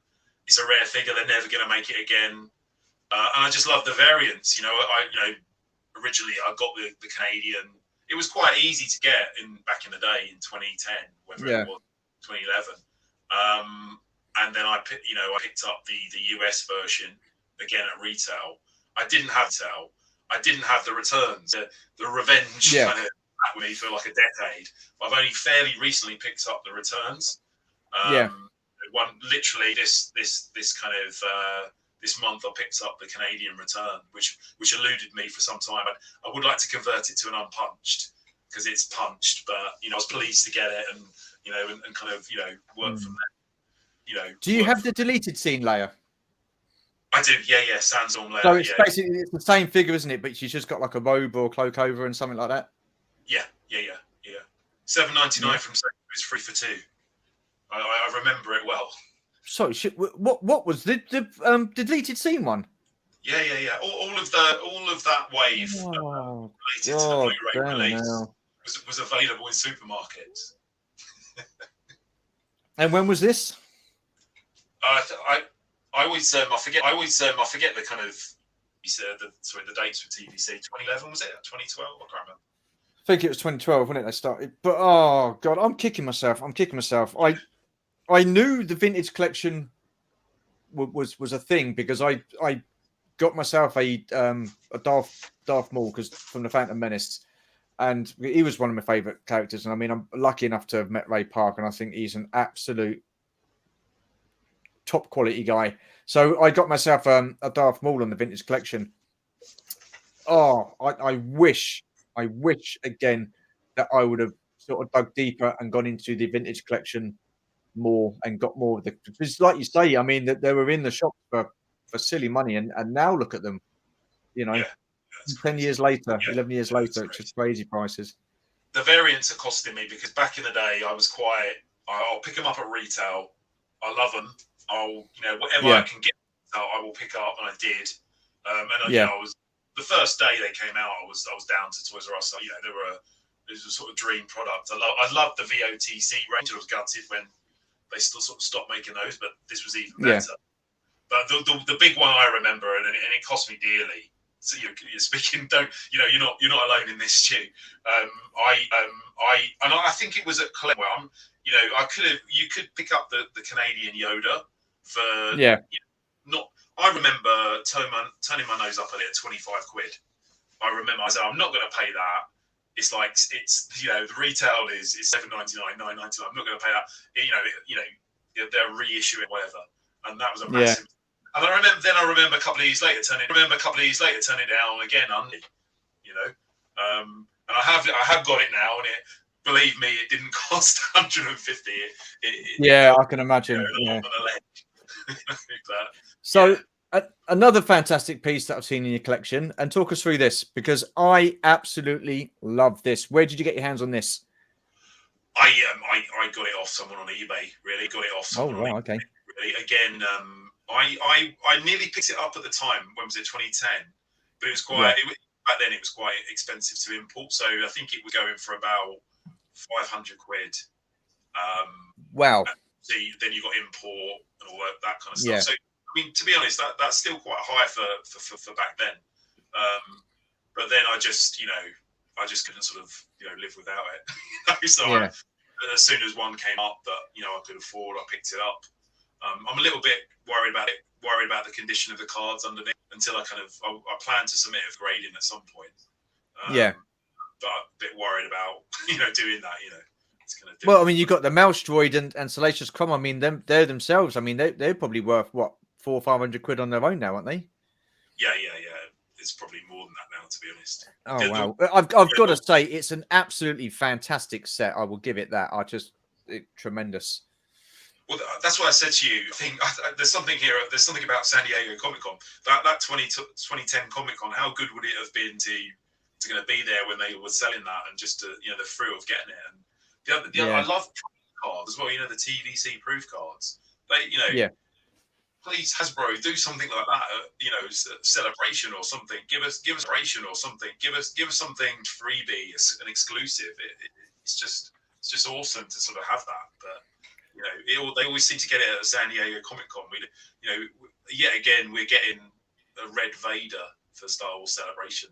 It's a rare figure. They're never going to make it again. And I just love the variants. Originally I got the Canadian. It was quite easy to get back in the day in 2010, whether it was 2011. And then I picked up the US version again at retail. I didn't have the returns. The revenge kind of sat with me for like a decade. I've only fairly recently picked up the returns. One literally this kind of this month I picked up the Canadian return, which eluded me for some time. I would like to convert it to an unpunched. because it's punched. But I was pleased to get it, and and kind of work from there. Do you have the deleted scene layer? I do, yeah, Sandstorm layer. So it's basically the same figure, isn't it? But she's just got like a robe or cloak over and something like that. Yeah. $7.99 from Sainsbury's is 3 for 2. I remember it well. Sorry, what was the deleted scene one? Yeah. All of that wave related to the Blu-ray release was available in supermarkets. And when was this? I always I forget the kind of the dates for TVC. 2011 was it? 2012? I can't remember. I think it was 2012 when they started. But oh god, I'm kicking myself. I knew the vintage collection was a thing because I got myself a Darth Maul from the Phantom Menace, and he was one of my favourite characters. And I mean, I'm lucky enough to have met Ray Park, and I think he's an absolute top quality guy. So I got myself a Darth Maul on the vintage collection. Oh, I wish again that I would have sort of dug deeper and gone into the vintage collection more and got more of the, because like you say, I mean, that they were in the shop for silly money, and now look at them, 10 years later, 11 years later, it's just crazy prices. The variants are costing me because back in the day I was I'll pick them up at retail. I love them. I'll whatever I can get I will pick up, and I did. I was the first day they came out. I was down to Toys R Us. So, it was a sort of dream product. I loved the VOTC range. I was gutted when they still sort of stopped making those, but this was even better. But the big one I remember, and it cost me dearly. So you're speaking. You're not alone in this, Stu. I think it was at Collect. Well, you could pick up the Canadian Yoda for I remember turning my nose up at it at 25 quid. I remember I said, I'm not going to pay that. It's like the retail is $7.99, $9.99. I'm not going to pay that. They're reissuing whatever, and that was a massive. And I remember a couple of years later turning it down again, and I have got it now, and believe me, it didn't cost 150. I can imagine. So another fantastic piece that I've seen in your collection, and talk us through this because I absolutely love this. Where did you get your hands on this? I got it off someone on eBay. Really got it off someone. Oh, right, okay. Really, again, I nearly picked it up at the time. When was it? 2010. But it was quite. Back then, it was quite expensive to import. So I think it was going for about 500 quid. Wow. So then you got import and all that kind of stuff. So I mean, to be honest, that's still quite high for back then. But then I just couldn't sort of live without it. So as soon as one came up that I could afford, I picked it up. I'm a little bit worried about the condition of the cards underneath until I plan to submit a grading at some point. But a bit worried about doing that. It's gonna do. Well, I mean, you've got the Mouse Droid and Salacious Crumb. I mean, they're themselves. I mean, they're probably worth what, 400 or 500 quid on their own now, aren't they? Yeah. It's probably more than that now, to be honest. Oh wow! I've got to say, it's an absolutely fantastic set. I will give it that. Tremendous. Well, that's what I said to you. I think there's something here. There's something about San Diego Comic Con. That 2010 Comic Con. How good would it have been to going to be there when they were selling that, and just the thrill of getting it. And the other, I love cards as well. The TVC proof cards. Please, Hasbro, do something like that. Celebration or something. Give us celebration or something. Give us something freebie, an exclusive. It's just awesome to sort of have that. But they always seem to get it at San Diego Comic Con. Yet again, we're getting a Red Vader for Star Wars Celebration.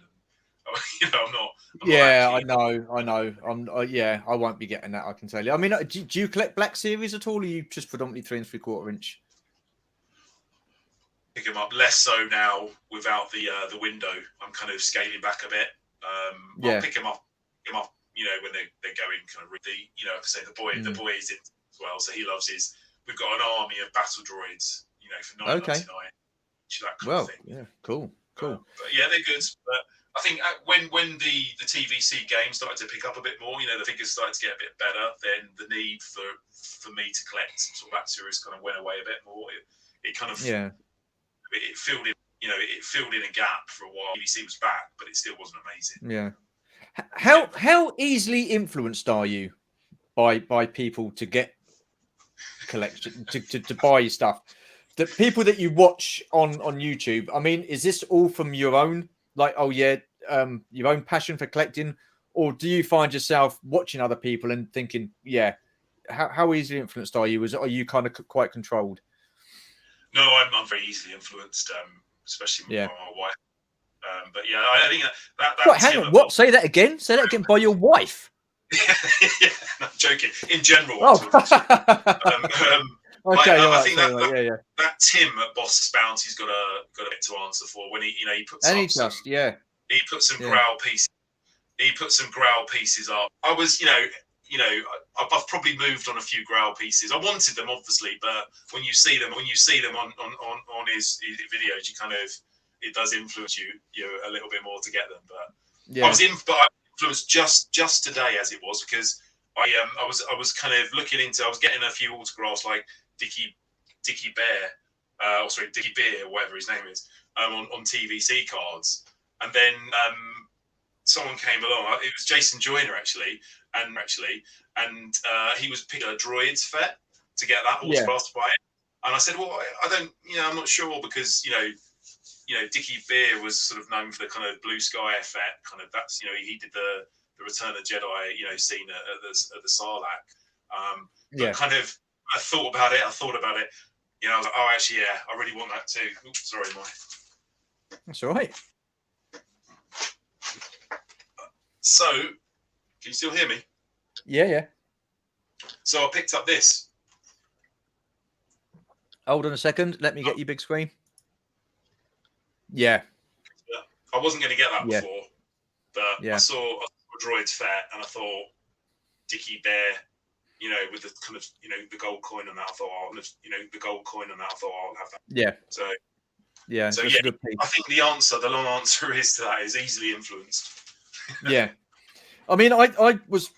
I'm not. I know. I won't be getting that. I can tell you. I mean, do you collect Black Series at all? Or are you just predominantly 3 3/4 inch? Pick them up less so now without the window. I'm kind of scaling back a bit. I'll pick them up. When they're going kind of really. Like I say, the boy is in as well, so he loves his. We've got an army of battle droids. For $9.99. That kind of thing. Yeah, cool. But yeah, they're good. But I think when the TVC game started to pick up a bit more, the figures started to get a bit better, then the need for me to collect sort of back series kind of went away a bit more. It kind of it filled in it filled in a gap for a while. TVC was back, but it still wasn't amazing. Yeah. How easily influenced are you by people to get collection to buy stuff? The people that you watch on YouTube, I mean, is this all from your own, like, your own passion for collecting, or do you find yourself watching other people and thinking, how easily influenced are you? Are you kind of quite controlled? No, I'm very easily influenced, especially by my wife. But yeah, I think that what, hang on, what? Say that again. Say that again. By your wife? Yeah, I'm joking. In general, okay, I think that Tim at Boss Bounty's got a bit to answer for when he puts and up he put some growl pieces. He put some growl pieces up. I was I've probably moved on a few growl pieces. I wanted them obviously, but when you see them on his videos, you kind of, it does influence you a little bit more to get them. But I was influenced just today as it was, because I was kind of looking into, I was getting a few autographs like Dickie Bear, Dickie Beer, whatever his name is, on TVC cards, and then someone came along. It was Jason Joyner actually, and he was picking a Droids Fet to get that autographed by it. And I said, well, I don't, I'm not sure, because Dickie Beer was sort of known for the kind of blue sky effect, kind of, that's, he did the Return of Jedi, scene at the Sarlacc. But kind of, I thought about it. I was like, oh, actually, I really want that too. Oops, sorry, Mike. That's all right. So, can you still hear me? Yeah. So I picked up this. Hold on a second. Let me get you big screen. Yeah. I wasn't going to get that before, but I saw a Droids Fet, and I thought Dickie Bear, with the kind of, the gold coin on that. I thought, the gold coin on that. I thought, I'll have that. Yeah. So good piece. I think the long answer is to that is easily influenced. Yeah. I mean, I was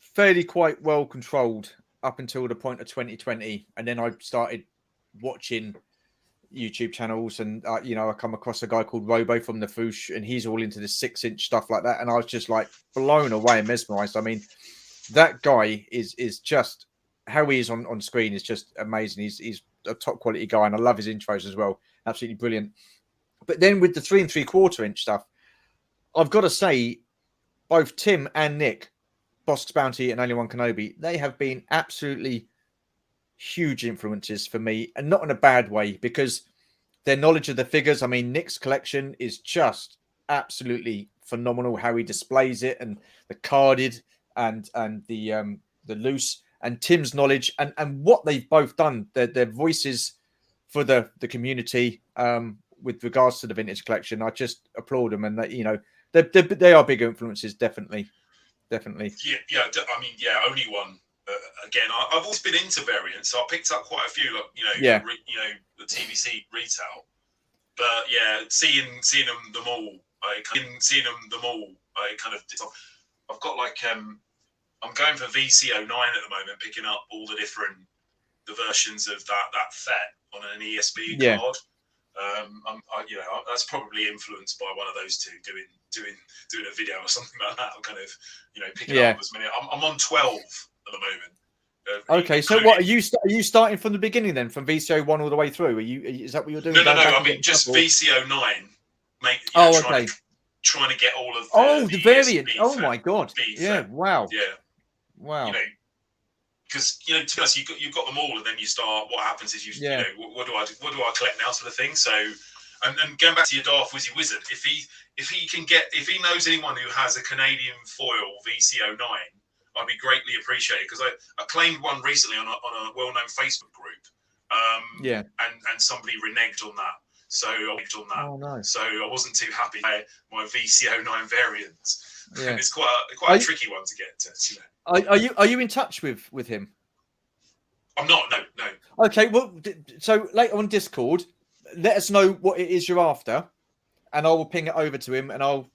fairly quite well controlled up until the point of 2020, and then I started watching YouTube channels, and I come across a guy called Robo from the Foosh, and he's all into the 6-inch stuff like that, and I was just like blown away and mesmerized. I mean, that guy is just, how he is on screen is just amazing. He's a top quality guy, and I love his intros as well. Absolutely brilliant. But then with the 3 3/4 inch stuff, I've got to say, both Tim and Nick, Bosk's Bounty and Only One Kenobi, they have been absolutely huge influences for me, and not in a bad way, because their knowledge of the figures, I mean, Nick's collection is just absolutely phenomenal, how he displays it, and the carded and the loose, and Tim's knowledge and what they've both done, their voices for the community with regards to the vintage collection. I just applaud them, and they are big influences, definitely. Yeah. I mean, Only One. Again, I've always been into variants, so I picked up quite a few, the TVC retail. But seeing them all, I've got I'm going for VC09 at the moment, picking up all the versions of that Fet on an ESB card. That's probably influenced by one of those two doing a video or something like that. I'm kind of picking up as many. I'm on 12 at the moment. Okay, so what are you starting from the beginning then, from VCO1 all the way through? Is that what you're doing? No. I mean, just VCO9. Trying to get all of the variant. Oh my god! Wow. Wow. Because to be honest, you've got them all, and then you start. What happens is what do I collect now, sort of thing. So, and going back to your Darth Wizzy Wizard, if he knows anyone who has a Canadian foil VCO9, I'd be greatly appreciated, because I claimed one recently on a well-known Facebook group. And somebody reneged on that. So I reneged on that. Oh, no. So I wasn't too happy with my VCO9 variant. Yeah. It's quite a tricky one to get to. Are you in touch with him? I'm not. No. Okay. Well, so later on Discord, let us know what it is you're after, and I will ping it over to him, and I'll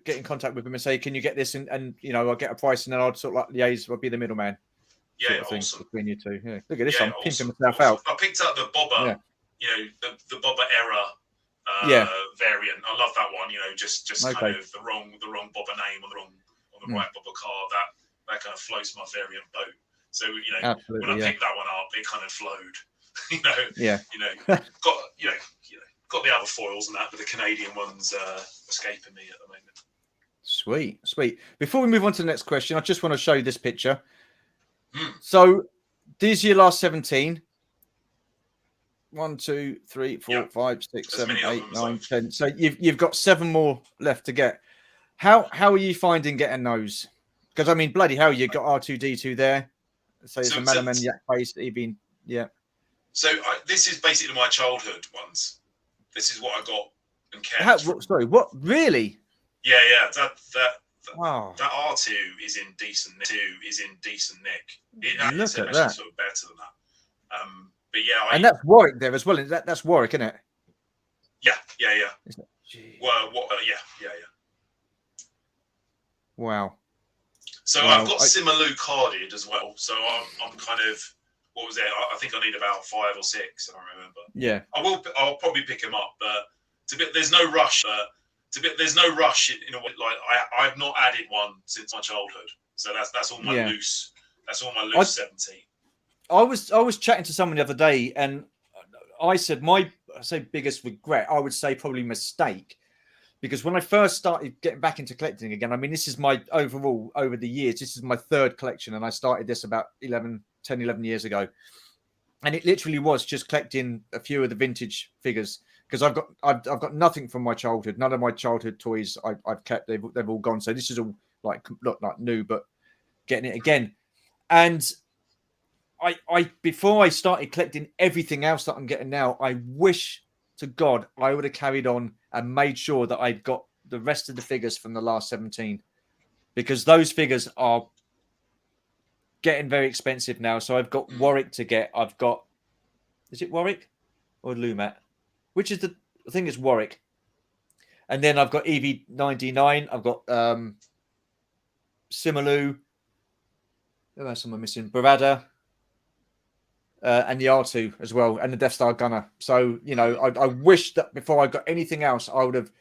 get in contact with him and say, can you get this? And you know, I'll get a price, and then I'll sort of like liaise. I'll be the middleman. Yeah, sort of awesome. thing between you two. Yeah. Look at this. Yeah, I'm pimping awesome, myself awesome. out. I picked up the Bobber, Yeah. you know, the Bobber era variant. I love that one. You know, just kind of the wrong Bobber name on the right Bobber car. That kind of floats my variant boat. So you know, absolutely, when I picked that one up, it kind of flowed. You know, yeah. You know, got the other foils and that, but the Canadian one's escaping me at the moment. Sweet. Before we move on to the next question, I just want to show you this picture. Mm. So these are your last 17. 1, 2, 3, 4, 5, 6, 7, 8, 9, 10. So you've got 7 more left to get. How are you finding getting those? Because I mean, bloody hell, you got R2D2 there. So it's a Malaman Yak based EV. Yeah. So this is basically my childhood ones. This is what I got and kept. Sorry, what? Really? Yeah. Wow. That R2 is in decent nick. It Look is at actually that. sort of better than that. But yeah, and that's Warwick there as well. That's Warwick, isn't it? Yeah. Well, yeah. Wow. So I've got Simalu carded as well. So I'm kind of, what was it? I think I need about 5 or 6. I don't remember. Yeah. I'll probably pick him up, but there's no rush. There's no rush in a way. Like I've not added one since my childhood. So that's all my loose. That's all my loose 17. I was chatting to someone the other day, and I said I say biggest regret. I would say probably mistake, because when I first started getting back into collecting again, I mean, this is my overall over the years. This is my 3rd collection, and I started this about 10, 11 years ago, and it literally was just collecting a few of the vintage figures, because I've got nothing from my childhood. None of my childhood toys I've kept. They've all gone. So this is all like new, but getting it again, and. I before I started collecting everything else that I'm getting now, I wish to God I would have carried on and made sure that I'd got the rest of the figures from the last 17, because those figures are getting very expensive now. So I've got Warwick to get. I've got, is it Warwick or Lumat? Which is I think it's Warwick. And then I've got EV99. I've got Simalu. Who else am I missing? Barada. And the R2 as well, and the Death Star Gunner. So, you know, I wish that before I got anything else, I would have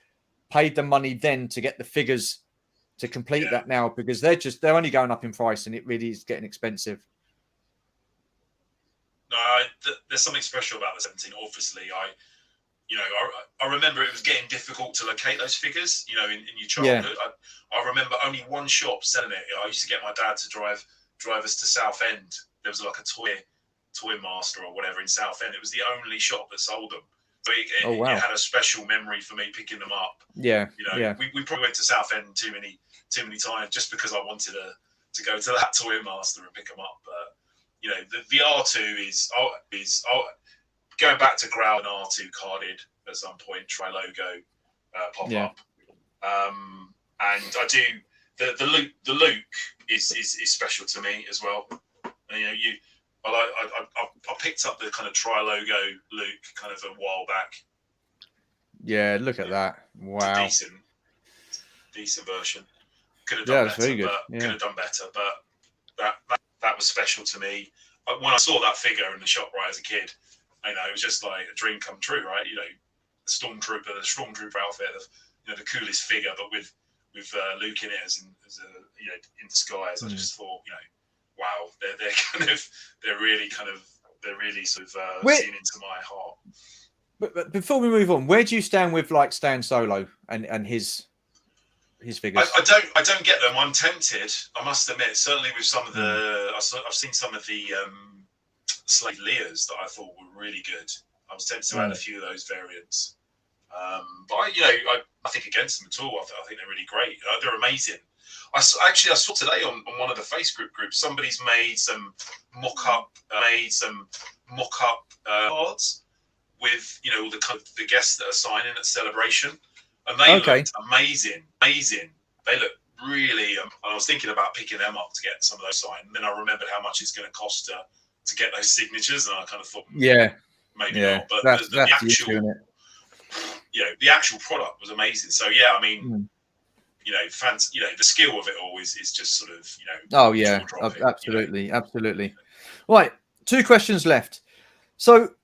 paid the money then to get the figures to complete that now, because they're only going up in price, and it really is getting expensive. No, there's something special about the 17. Obviously, I remember it was getting difficult to locate those figures, you know, in your childhood. I remember only one shop selling it. I used to get my dad to drive us to Southend. There was like a Toy Master or whatever in Southend. It was the only shop that sold them. So it had a special memory for me picking them up. Yeah. You know, we probably went to Southend too many times just because I wanted to go to that Toy Master and pick them up. But you know, the R2 is going back to Growl and R2 carded at some point. Try logo pop up. And I do the Luke is special to me as well. And, you know, I picked up the kind of tri-logo Luke kind of a while back. Yeah, look at that! Wow, decent version. Could have done better, very good. Could have done better, but that was special to me. When I saw that figure in the shop right as a kid, you know, it was just like a dream come true, right? You know, the stormtrooper outfit, you know, the coolest figure, but with Luke in it as a you know, in disguise. I just thought, you know. Wow, they're really sort of seen into my heart. But before we move on, where do you stand with like Stan Solo and his figures? I don't get them. I'm tempted. I must admit, certainly with some of the I've seen some of the Slade Leas that I thought were really good. I was tempted to add a few of those variants. But I think against them at all. I think they're really great. They're amazing. I saw today on one of the Facebook groups, somebody's made some mock-up cards with, you know, all the guests that are signing at Celebration, and they looked amazing. They look really. I was thinking about picking them up to get some of those signed, and then I remembered how much it's going to cost to get those signatures, and I kind of thought, maybe not. But that's the actual. the actual product was amazing. So yeah, I mean, Mm. fans, the skill of it all is just sort of Oh yeah, jaw dropping. absolutely, absolutely. Right, 2 questions left. So,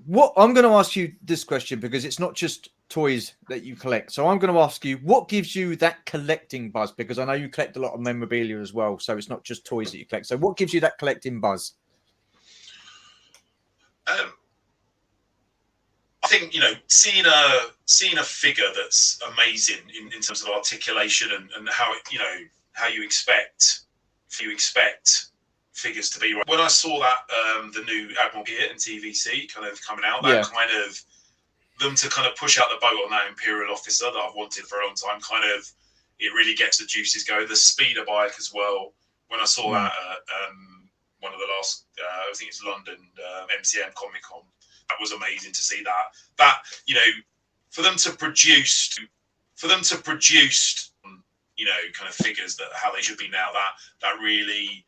what I'm going to ask you this question because it's not just toys that you collect. So I'm going to ask you, what gives you that collecting buzz? Because I know you collect a lot of memorabilia as well, so it's not just toys that you collect. So what gives you that collecting buzz? I think seeing a figure that's amazing in terms of articulation and how you expect figures to be. When I saw that the new Admiral Gear and TVC kind of coming out, Yeah. that kind of them to kind of push out the boat on that Imperial officer that I've wanted for a long time, kind of it really gets the juices going. The speeder bike as well. When I saw that one of the last, I think it's London MCM Comic Con, that was amazing to see that. That for them to produce kind of figures that how they should be now. That really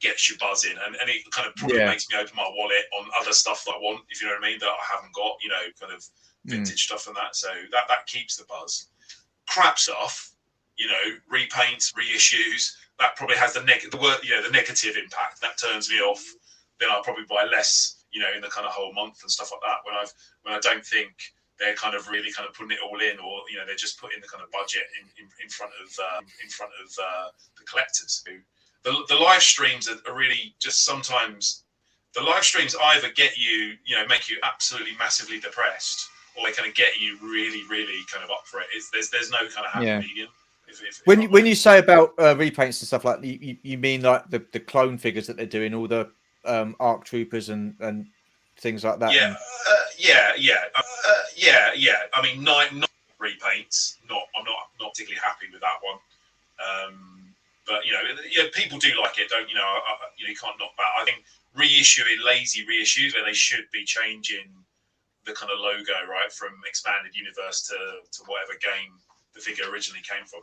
gets you buzzing, and it kind of probably makes me open my wallet on other stuff that I want, if you know what I mean, that I haven't got, kind of vintage stuff and that. So that keeps the buzz. Crap stuff, repaints, reissues, that probably has the negative impact. That turns me off. Then I'll probably buy less, in the kind of whole month and stuff like that. When I don't think they're kind of really kind of putting it all in, or they're just putting the kind of budget in front of the collectors. The live streams are really just sometimes the live streams either get you, make you absolutely massively depressed, or they kind of get you really, really kind of up for it. There's no kind of happy medium. When you say about repaints and stuff like that, you mean like the clone figures that they're doing, all the ARC troopers and things like that? Yeah. I mean, not repaints. I'm not particularly happy with that one. But people do like it, don't you? You can't knock that. I think lazy reissues where they should be changing the kind of logo, right, from Expanded Universe to whatever game the figure originally came from.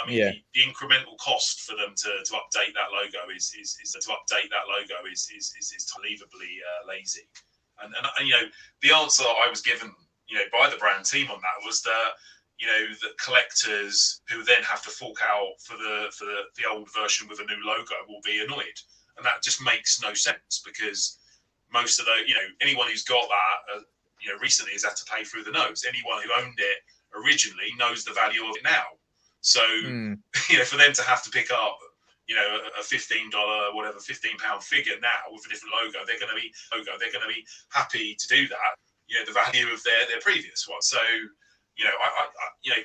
The incremental cost for them to update that logo is unbelievably lazy. And the answer I was given by the brand team on that was that the collectors who then have to fork out for the old version with a new logo will be annoyed, and that just makes no sense because most of the anyone who's got that recently has had to pay through the nose. Anyone who owned it originally knows the value of it now. So for them to have to pick up a $15 whatever £15 figure now with a different logo, they're going to be happy to do that. The value of their previous one. So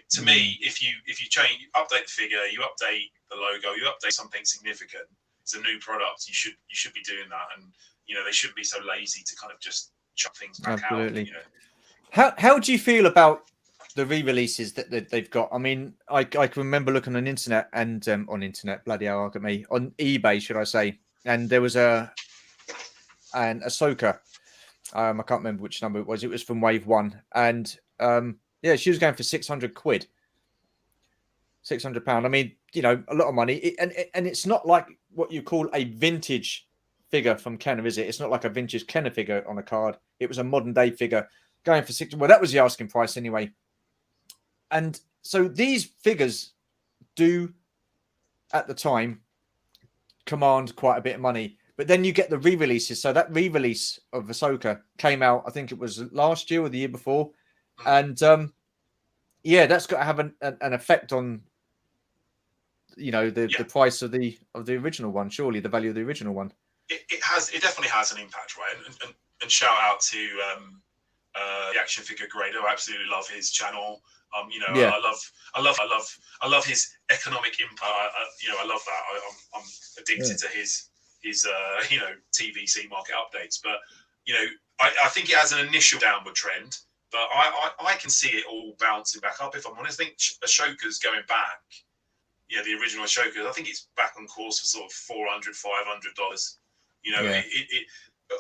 to me, if you change, update the figure, you update the logo, you update something significant, it's a new product. You should be doing that, and they shouldn't be so lazy to kind of just chuck things back out. How do you feel about the re-releases that they've got? I mean, I can remember looking on internet and bloody hell, look at me, on eBay, should I say? And there was an Ahsoka. I can't remember which number it was. It was from Wave 1, and she was going for £600. £600. I mean, a lot of money. And it's not like what you call a vintage figure from Kenner, is it? It's not like a vintage Kenner figure on a card. It was a modern day figure going for £600. Well, that was the asking price anyway. And so these figures do, at the time, command quite a bit of money. But then you get the re-releases. So that re-release of Ahsoka came out, I think it was last year or the year before. And that's got to have an effect on the price of the original one. Surely the value of the original one. It definitely has an impact, right? And shout out to the Action Figure Grader. I absolutely love his channel. I love his economic impact. I love that. I'm addicted to his TVC market updates. But I think it has an initial downward trend. But I can see it all bouncing back up. If I'm honest, I think Ashoka's going back. The original Ashoka, I think it's back on course for sort of $400, $500.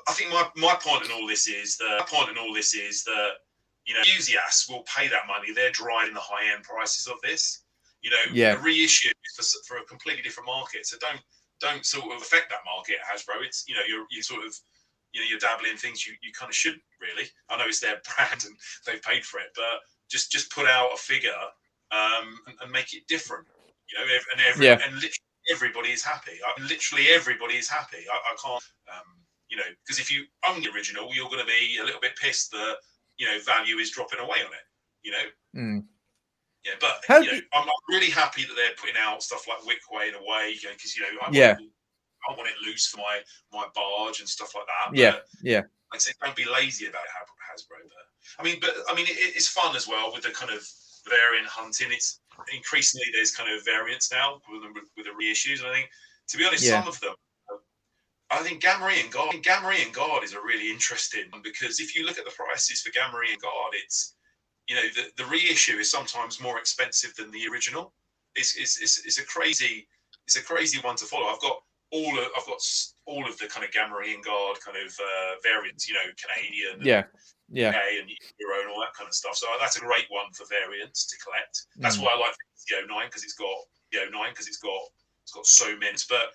I think my point in all this is that enthusiasts will pay that money. They're driving the high end prices of this. A reissue for a completely different market. So don't sort of affect that market, Hasbro. It's you're sort of you're dabbling in things you kind of shouldn't really. I know it's their brand and they've paid for it, but just put out a figure and make it different. Yeah. And literally everybody is happy. Literally everybody is happy. I can't, because if you own the original, you're going to be a little bit pissed that value is dropping away on it. Yeah, but I'm really happy that they're putting out stuff like Wickway in a way, because I want it loose for my barge and stuff like that. But, yeah. Like I said, don't be lazy about Hasbro. But it's fun as well with the kind of variant hunting. It's increasingly there's kind of variants now with the reissues, and I think, to be honest, some of them. I think Gamorrean Guard is a really interesting one, because if you look at the prices for Gamorrean Guard, it's the reissue is sometimes more expensive than the original. It's a crazy one to follow. I've got all of the kind of Gamorrean Guard kind of variants, Canadian, and Euro and all that kind of stuff. So that's a great one for variants to collect. That's why I like the 09, because it's got so many. But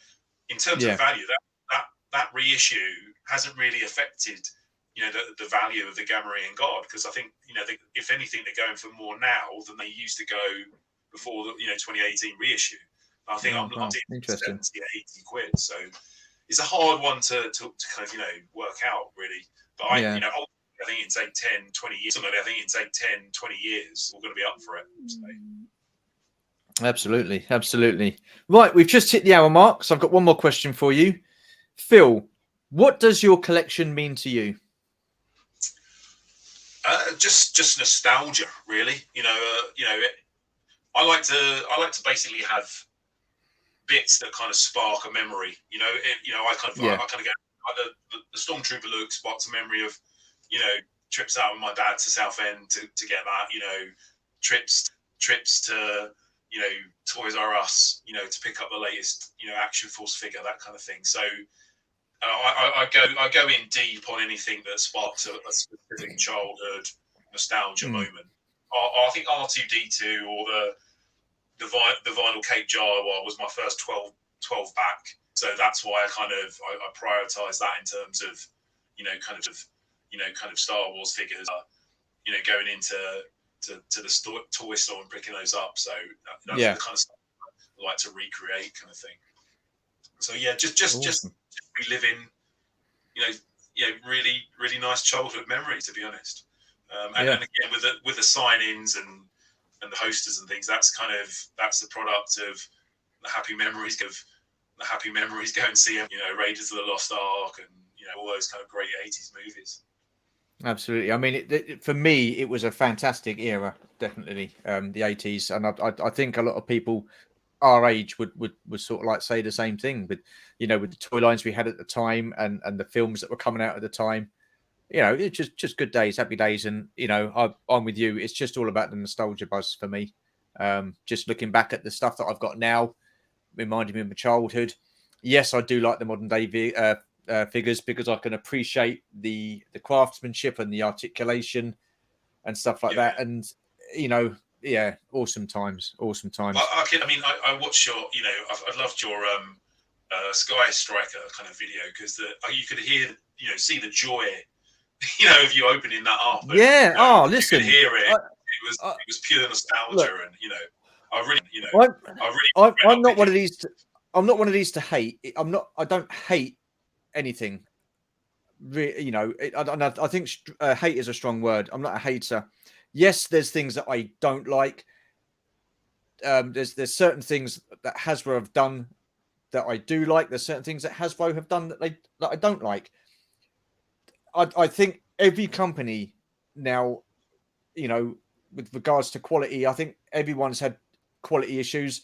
in terms of value, that reissue hasn't really affected the value of the Gamorrean Guard, because I think if anything they're going for more now than they used to go before the 2018 reissue. I think I'm interesting. 70, 80 quid. So it's a hard one to kind of work out really. But I think in say 10, 20 years, somebody I think in say 10, 20 years we're going to be up for it. So. Absolutely. Right, we've just hit the hour mark, so I've got one more question for you, Phil. What does your collection mean to you? Just nostalgia, really. I like to basically have bits that kind of spark a memory. I kind of get the Stormtrooper look sparks a memory of trips out with my dad to Southend to get that. Trips to Toys R Us, to pick up the latest Action Force figure, that kind of thing. So. I go in deep on anything that sparks a specific childhood nostalgia moment. I think R2D2 or the vinyl Cape Jawa was my first 12 back, so that's why I prioritize that in terms of kind of Star Wars figures. Going into the toy store and picking those up. So that's the kind of stuff I like to recreate, kind of thing. So just reliving, really, really nice childhood memories, to be honest. And again, with the sign-ins and the hosters and things, that's the product of the happy memories go and see Raiders of the Lost Ark and all those kind of great 80s movies. Absolutely. I mean, for me, it was a fantastic era, definitely, the 80s, and I think a lot of people our age would sort of like say the same thing, but with the toy lines we had at the time and the films that were coming out at the time, it's just good days, happy days. And I'm with you, it's just all about the nostalgia buzz for me. Just looking back at the stuff that I've got now, reminding me of my childhood. Yes, I do like the modern day figures, because I can appreciate the craftsmanship and the articulation and stuff like that. And awesome times. I watched your, I loved your Sky Striker kind of video, because you could hear, see the joy, of you opening that up. And, listen, you could hear it. It was pure nostalgia, and I'm not one of these. I'm not one of these to hate. I don't hate anything. I think hate is a strong word. I'm not a hater. Yes, there's things that I don't like. There's certain things that Hasbro have done that I do like. There's certain things that Hasbro have done that I don't like. I think every company now, with regards to quality, I think everyone's had quality issues.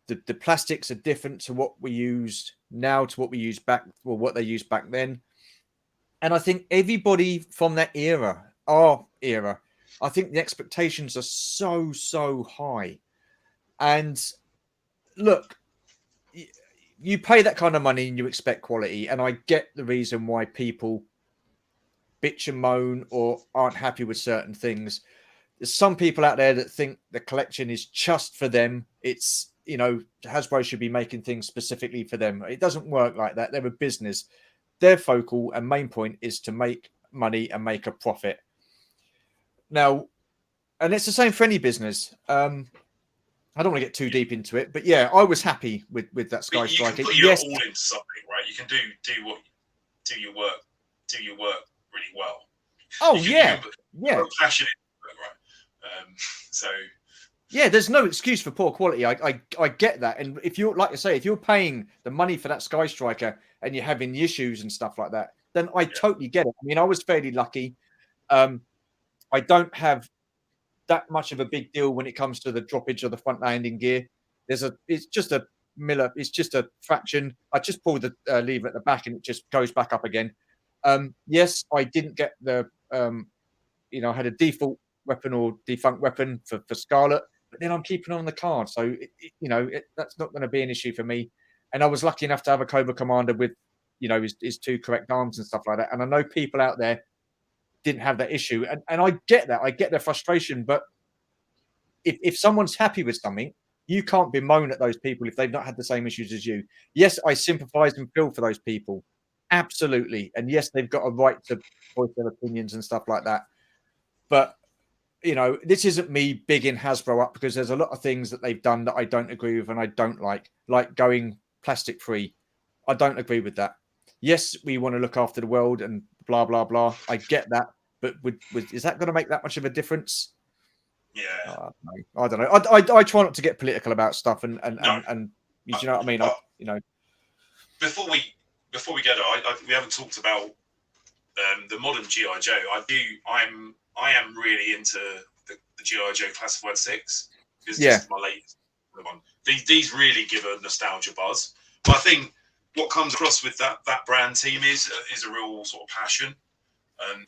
The plastics are different to what we used now to what we used back, or what they used back then. And I think everybody from that era, our era, I think the expectations are so high. And look, you pay that kind of money and you expect quality. And I get the reason why people bitch and moan or aren't happy with certain things. There's some people out there that think the collection is just for them. It's, Hasbro should be making things specifically for them. It doesn't work like that. They're a business. their focal and main point is to make money and make a profit. Now, and it's the same for any business. I don't want to get too deep into it, but yeah, I was happy with that Sky You can Striker. put your Yes, all into something, right? You can do your work really well. oh You yeah, can put yeah, passion into it, right? So yeah. There's no excuse for poor quality. I get that, and if you're like I say, if you're paying the money for that Sky Striker and you're having the issues and stuff like that, then I totally get it. I mean, I was fairly lucky. I don't have that much of a big deal when it comes to the droppage of the front landing gear. It's just a it's just a fraction. I just pull the lever at the back and it just goes back up again. Yes, I didn't get the, I had a default weapon or defunct weapon for Scarlet, but then I'm keeping on the card. So, that's not going to be an issue for me. And I was lucky enough to have a Cobra Commander with, his two correct arms and stuff like that. And I know people out there didn't have that issue. And I get that. I get their frustration. But if someone's happy with something, you can't bemoan at those people if they've not had the same issues as you. Yes, I sympathize and feel for those people. Absolutely. And yes, they've got a right to voice their opinions and stuff like that. But, this isn't me bigging Hasbro up because there's a lot of things that they've done that I don't agree with and I don't like going plastic free. I don't agree with that. Yes, we want to look after the world and blah, blah, blah. I get that. But is that going to make that much of a difference? yeah, I don't know. I try not to get political about stuff, and you know what I mean. Before we get on, we haven't talked about the modern GI Joe. I am really into the GI Joe Classified 6 because this is my latest one. These really give a nostalgia buzz. But I think what comes across with that brand team is a real sort of passion. And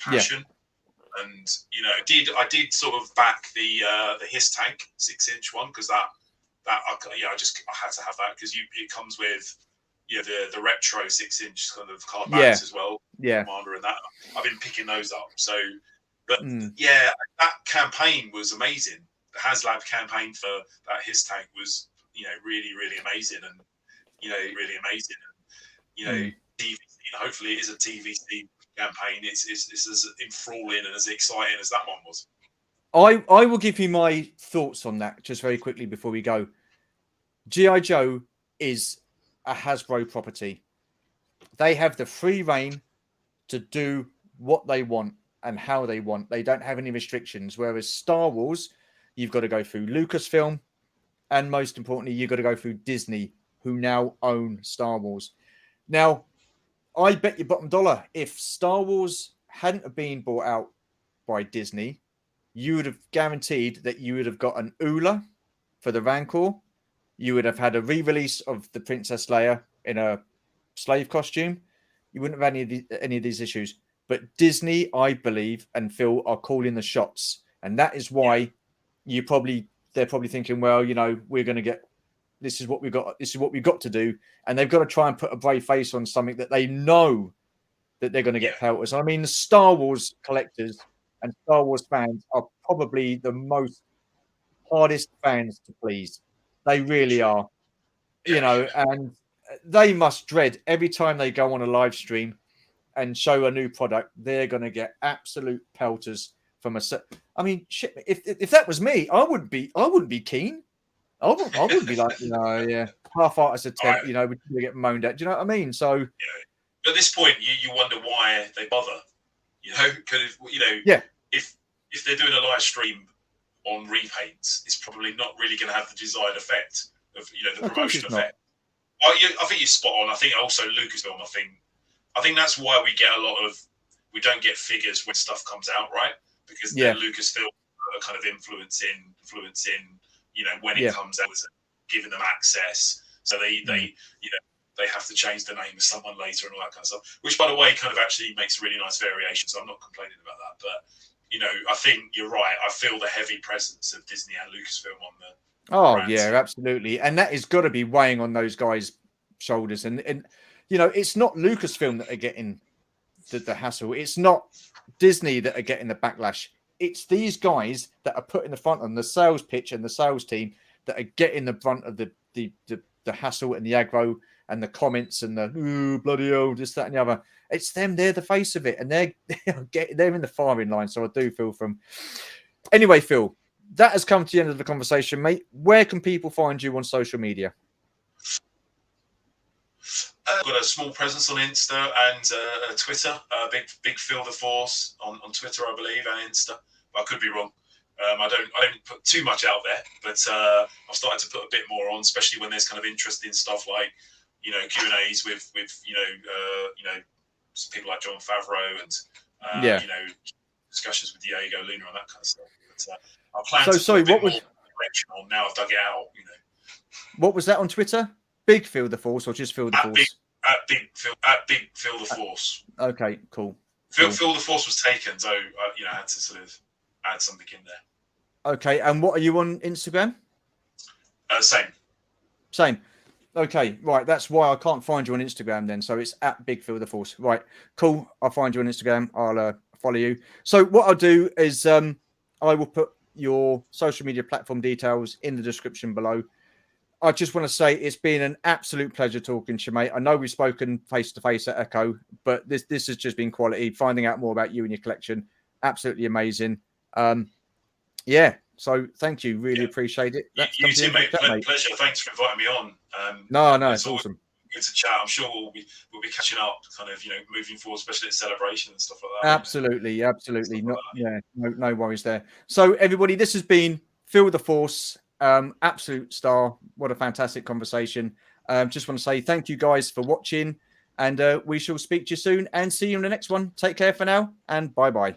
I did sort of back the Hiss Tank 6-inch one because I had to have that because it comes with the retro 6-inch kind of card backs as well. Commander and that I've been picking those up. So, but that campaign was amazing. The HasLab campaign for that Hiss Tank was really really amazing and really amazing and TVC. Hopefully, it is a TVC campaign. It's as enthralling and as exciting as that one was. I will give you my thoughts on that just very quickly before we go. G.I. Joe is a Hasbro property. They have the free reign to do what they want and how they want. They don't have any restrictions. Whereas Star Wars, you've got to go through Lucasfilm, and most importantly, you've got to go through Disney, who now own Star Wars. Now, I bet you bottom dollar, if Star Wars hadn't have been bought out by Disney, you would have guaranteed that you would have got an Oola for the Rancor. You would have had a re-release of the Princess Leia in a slave costume. You wouldn't have any of these issues. But Disney, I believe, and Phil are calling the shots. And that is why they're probably thinking, well, we're going to get, this is what we've got to do. And they've got to try and put a brave face on something that they know that they're going to get pelters. I mean, the Star Wars collectors and Star Wars fans are probably the most hardest fans to please. They really are, and they must dread every time they go on a live stream and show a new product. They're going to get absolute pelters from a set. I mean, shit, if that was me, I wouldn't be keen. I wouldn't be like, half-hearted attempt, we get moaned at. Do you know what I mean? So, at this point, you wonder why they bother. Because if they're doing a live stream on repaints, it's probably not really going to have the desired effect of the promotion effect. I think you're spot on. I think also Lucasfilm. I think that's why we don't get figures when stuff comes out, right? Because Lucasfilm are kind of influencing when it comes out, giving them access. So they have to change the name of someone later and all that kind of stuff. Which, by the way, kind of actually makes a really nice variation. So I'm not complaining about that. But I think you're right. I feel the heavy presence of Disney and Lucasfilm on the brands. Yeah, absolutely. And that has got to be weighing on those guys' shoulders. And it's not Lucasfilm that are getting the hassle. It's not Disney that are getting the backlash. It's these guys that are put in the front on the sales pitch and the sales team that are getting the brunt of the hassle and the aggro and the comments and the ooh, bloody hell, this, that, and the other. It's them. They're the face of it, and they're in the firing line. So I do feel from. Anyway, Phil, that has come to the end of the conversation, mate. Where can people find you on social media? I've got a small presence on Insta and Twitter. Big Philtheforce on Twitter, I believe, and Insta. But I could be wrong. I don't put too much out there, but I've started to put a bit more on, especially when there's kind of interesting stuff like Q&As with people like John Favreau and discussions with Diego Luna and that kind of stuff. But I plan to put a bit more direction on now I've dug it out. What was that on Twitter? Big Philtheforce or just Philtheforce? At Big Philtheforce. Okay, cool. Philtheforce was taken, so I had to sort of add something in there. Okay, and what are you on Instagram? Same. Okay, right. That's why I can't find you on Instagram then. So it's at Big Philtheforce. Right, cool. I'll find you on Instagram. I'll follow you. So what I'll do is I will put your social media platform details in the description below. I just want to say it's been an absolute pleasure talking to you, mate. I know we've spoken face to face at Echo, but this has just been quality. Finding out more about you and your collection, absolutely amazing. So thank you. Really appreciate it. You too, mate. Pleasure. Thanks for inviting me on. No, it's awesome. Good to chat. I'm sure we'll be catching up, kind of, moving forward, especially at celebration and stuff like that. Absolutely. No worries there. So everybody, this has been Philtheforce. Absolute star. What a fantastic conversation. Just want to say thank you guys for watching, and we shall speak to you soon and see you in the next one. Take care for now, and bye-bye.